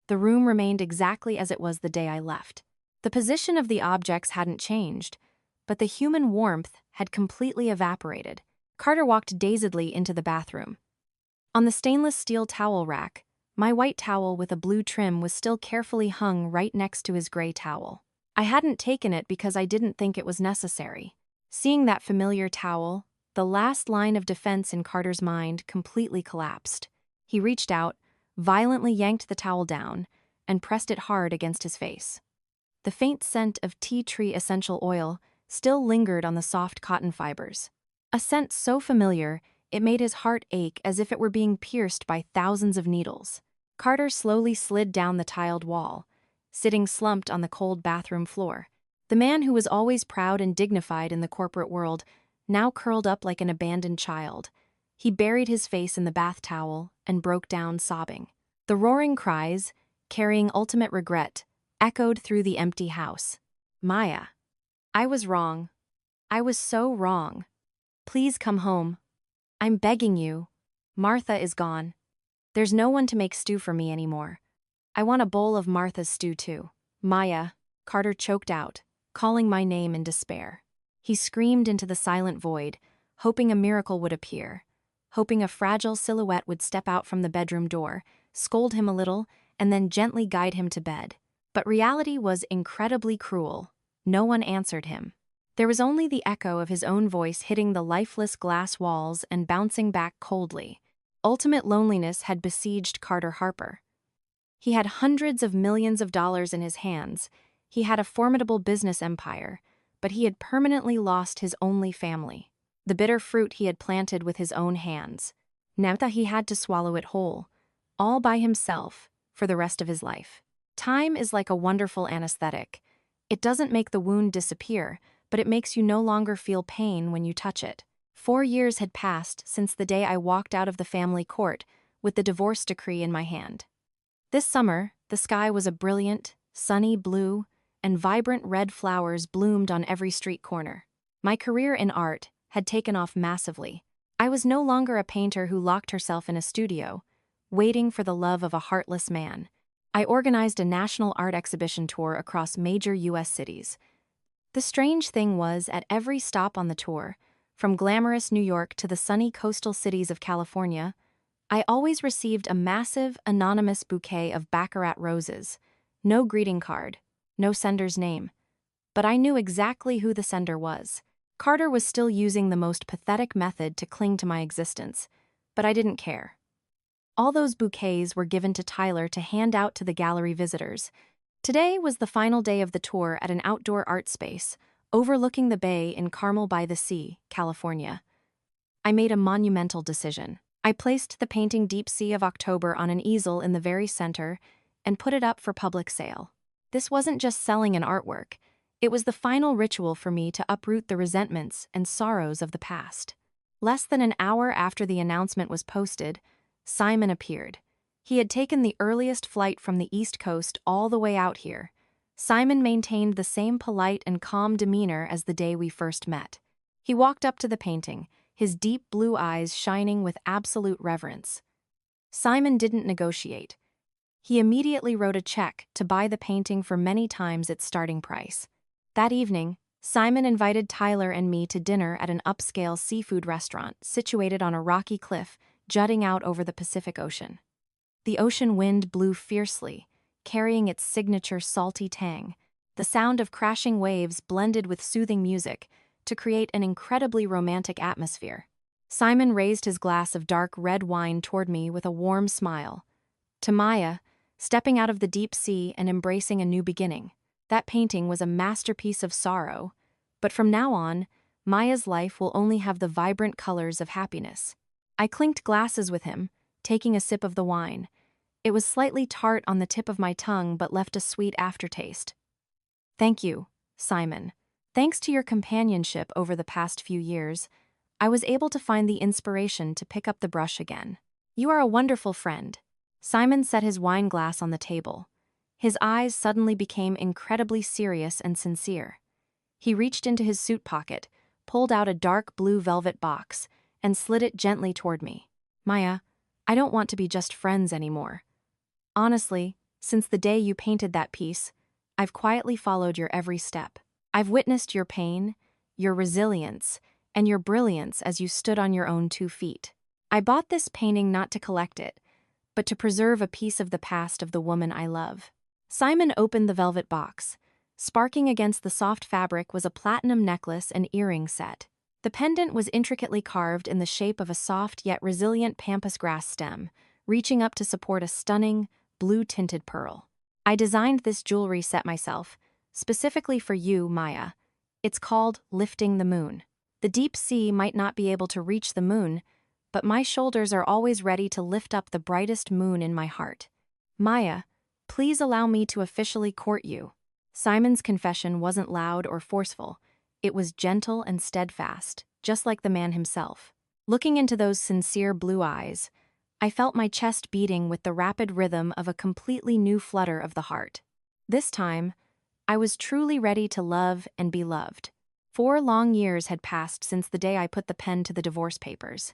The room remained exactly as it was the day I left. The position of the objects hadn't changed, but the human warmth had completely evaporated. Carter walked dazedly into the bathroom. On the stainless steel towel rack, my white towel with a blue trim was still carefully hung right next to his gray towel. I hadn't taken it because I didn't think it was necessary. Seeing that familiar towel, the last line of defense in Carter's mind completely collapsed. He reached out, violently yanked the towel down, and pressed it hard against his face. The faint scent of tea tree essential oil still lingered on the soft cotton fibers. A scent so familiar, it made his heart ache as if it were being pierced by thousands of needles. Carter slowly slid down the tiled wall, sitting slumped on the cold bathroom floor. The man who was always proud and dignified in the corporate world, now curled up like an abandoned child. He buried his face in the bath towel and broke down sobbing. The roaring cries, carrying ultimate regret, echoed through the empty house. Maya. I was wrong. I was so wrong. Please come home. I'm begging you. Martha is gone. There's no one to make stew for me anymore. I want a bowl of Martha's stew too. Maya, Carter choked out, calling my name in despair. He screamed into the silent void, hoping a miracle would appear, hoping a fragile silhouette would step out from the bedroom door, scold him a little, and then gently guide him to bed. But reality was incredibly cruel. No one answered him. There was only the echo of his own voice hitting the lifeless glass walls and bouncing back coldly. Ultimate loneliness had besieged Carter Harper. He had hundreds of millions of dollars in his hands. He had a formidable business empire, but he had permanently lost his only family. The bitter fruit he had planted with his own hands. Now that he had to swallow it whole, all by himself, for the rest of his life. Time is like a wonderful anesthetic. It doesn't make the wound disappear, but it makes you no longer feel pain when you touch it. 4 years had passed since the day I walked out of the family court with the divorce decree in my hand. This summer, the sky was a brilliant, sunny blue, and vibrant red flowers bloomed on every street corner. My career in art had taken off massively. I was no longer a painter who locked herself in a studio, waiting for the love of a heartless man. I organized a national art exhibition tour across major U.S. cities. The strange thing was, at every stop on the tour, from glamorous New York to the sunny coastal cities of California, I always received a massive, anonymous bouquet of baccarat roses. No greeting card, no sender's name. But I knew exactly who the sender was. Carter was still using the most pathetic method to cling to my existence, but I didn't care. All those bouquets were given to Tyler to hand out to the gallery visitors. Today was the final day of the tour at an outdoor art space, overlooking the bay in Carmel by the Sea, California. I made a monumental decision. I placed the painting Deep Sea of October on an easel in the very center and put it up for public sale. This wasn't just selling an artwork. It was the final ritual for me to uproot the resentments and sorrows of the past. Less than an hour after the announcement was posted, Simon appeared. He had taken the earliest flight from the East Coast all the way out here. Simon maintained the same polite and calm demeanor as the day we first met. He walked up to the painting, his deep blue eyes shining with absolute reverence. Simon didn't negotiate. He immediately wrote a check to buy the painting for many times its starting price. That evening, Simon invited Tyler and me to dinner at an upscale seafood restaurant situated on a rocky cliff jutting out over the Pacific Ocean. The ocean wind blew fiercely, carrying its signature salty tang. The sound of crashing waves blended with soothing music to create an incredibly romantic atmosphere. Simon raised his glass of dark red wine toward me with a warm smile. To Maya, stepping out of the deep sea and embracing a new beginning. That painting was a masterpiece of sorrow, but from now on, Maya's life will only have the vibrant colors of happiness. I clinked glasses with him, taking a sip of the wine. It was slightly tart on the tip of my tongue but left a sweet aftertaste. Thank you, Simon. Thanks to your companionship over the past few years, I was able to find the inspiration to pick up the brush again. You are a wonderful friend. Simon set his wine glass on the table. His eyes suddenly became incredibly serious and sincere. He reached into his suit pocket, pulled out a dark blue velvet box, and slid it gently toward me. Maya, I don't want to be just friends anymore. Honestly, since the day you painted that piece, I've quietly followed your every step. I've witnessed your pain, your resilience, and your brilliance as you stood on your own 2 feet. I bought this painting not to collect it, but to preserve a piece of the past of the woman I love. Simon opened the velvet box. Sparking against the soft fabric was a platinum necklace and earring set. The pendant was intricately carved in the shape of a soft yet resilient pampas grass stem, reaching up to support a stunning, blue-tinted pearl. I designed this jewelry set myself, specifically for you, Maya. It's called Lifting the Moon. The deep sea might not be able to reach the moon, but my shoulders are always ready to lift up the brightest moon in my heart. Maya, please allow me to officially court you. Simon's confession wasn't loud or forceful. It was gentle and steadfast, just like the man himself. Looking into those sincere blue eyes, I felt my chest beating with the rapid rhythm of a completely new flutter of the heart. This time, I was truly ready to love and be loved. 4 long years had passed since the day I put the pen to the divorce papers.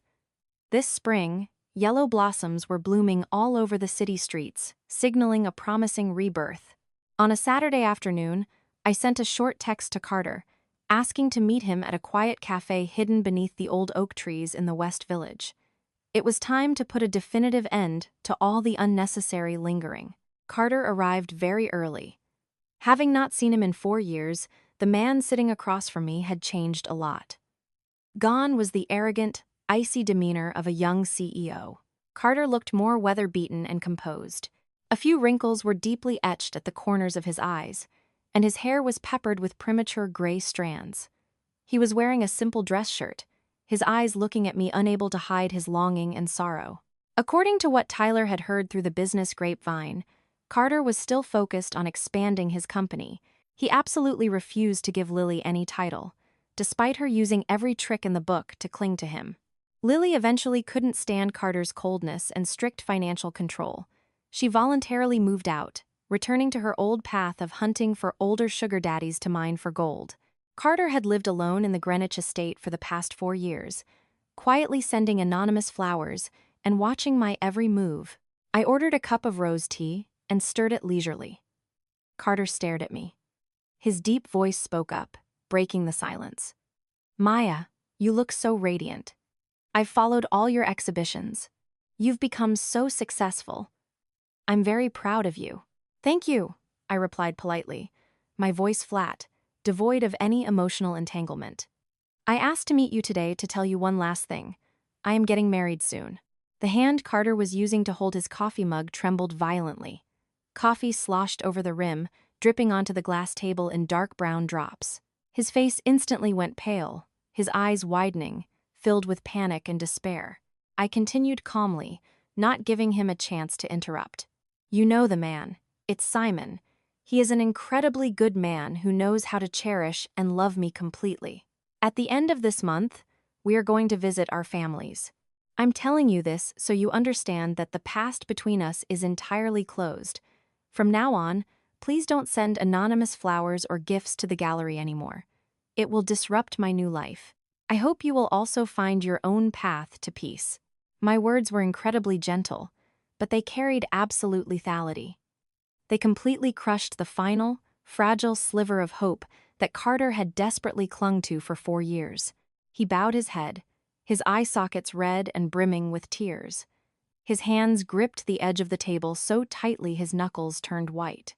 This spring, yellow blossoms were blooming all over the city streets, signaling a promising rebirth. On a Saturday afternoon, I sent a short text to Carter, asking to meet him at a quiet cafe hidden beneath the old oak trees in the West Village. It was time to put a definitive end to all the unnecessary lingering. Carter arrived very early. Having not seen him in 4 years, the man sitting across from me had changed a lot. Gone was the arrogant, icy demeanor of a young CEO. Carter looked more weather-beaten and composed. A few wrinkles were deeply etched at the corners of his eyes, and his hair was peppered with premature gray strands. He was wearing a simple dress shirt, his eyes looking at me, unable to hide his longing and sorrow. According to what Tyler had heard through the business grapevine, Carter was still focused on expanding his company. He absolutely refused to give Lily any title, despite her using every trick in the book to cling to him. Lily eventually couldn't stand Carter's coldness and strict financial control. She voluntarily moved out, returning to her old path of hunting for older sugar daddies to mine for gold. Carter had lived alone in the Greenwich estate for the past 4 years, quietly sending anonymous flowers and watching my every move. I ordered a cup of rose tea and stirred it leisurely. Carter stared at me. His deep voice spoke up, breaking the silence. Maya, you look so radiant. I've followed all your exhibitions. You've become so successful. I'm very proud of you. Thank you, I replied politely, my voice flat, devoid of any emotional entanglement. I asked to meet you today to tell you one last thing. I am getting married soon. The hand Carter was using to hold his coffee mug trembled violently. Coffee sloshed over the rim, dripping onto the glass table in dark brown drops. His face instantly went pale, his eyes widening, filled with panic and despair. I continued calmly, not giving him a chance to interrupt. You know the man. It's Simon. He is an incredibly good man who knows how to cherish and love me completely. At the end of this month, we are going to visit our families. I'm telling you this so you understand that the past between us is entirely closed. From now on, please don't send anonymous flowers or gifts to the gallery anymore. It will disrupt my new life. I hope you will also find your own path to peace. My words were incredibly gentle, but they carried absolute lethality. They completely crushed the final, fragile sliver of hope that Carter had desperately clung to for 4 years. He bowed his head, his eye sockets red and brimming with tears. His hands gripped the edge of the table so tightly his knuckles turned white.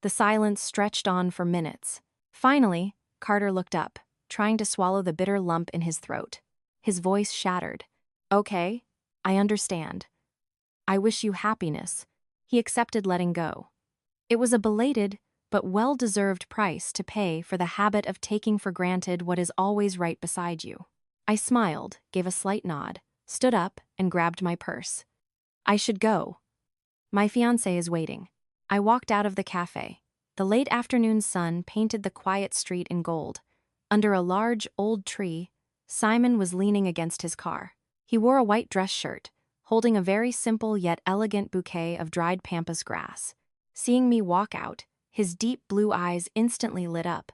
The silence stretched on for minutes. Finally, Carter looked up, trying to swallow the bitter lump in his throat. His voice shattered. "Okay, I understand. I wish you happiness." He accepted letting go. It was a belated, but well-deserved price to pay for the habit of taking for granted what is always right beside you. I smiled, gave a slight nod, stood up, and grabbed my purse. I should go. My fiancé is waiting. I walked out of the cafe. The late afternoon sun painted the quiet street in gold. Under a large, old tree, Simon was leaning against his car. He wore a white dress shirt, holding a very simple yet elegant bouquet of dried pampas grass. Seeing me walk out, his deep blue eyes instantly lit up,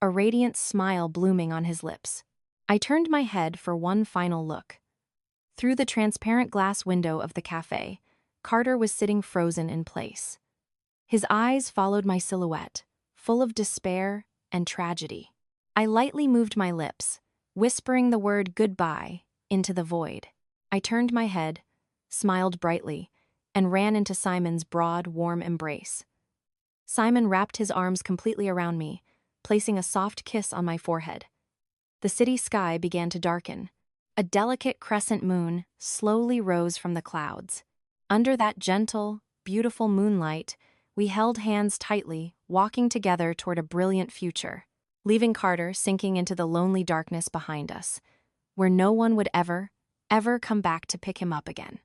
a radiant smile blooming on his lips. I turned my head for one final look. Through the transparent glass window of the cafe, Carter was sitting frozen in place. His eyes followed my silhouette, full of despair and tragedy. I lightly moved my lips, whispering the word goodbye into the void. I turned my head, smiled brightly, and ran into Simon's broad, warm embrace. Simon wrapped his arms completely around me, placing a soft kiss on my forehead. The city sky began to darken. A delicate crescent moon slowly rose from the clouds. Under that gentle, beautiful moonlight, we held hands tightly, walking together toward a brilliant future, leaving Carter sinking into the lonely darkness behind us, where no one would ever come back to pick him up again.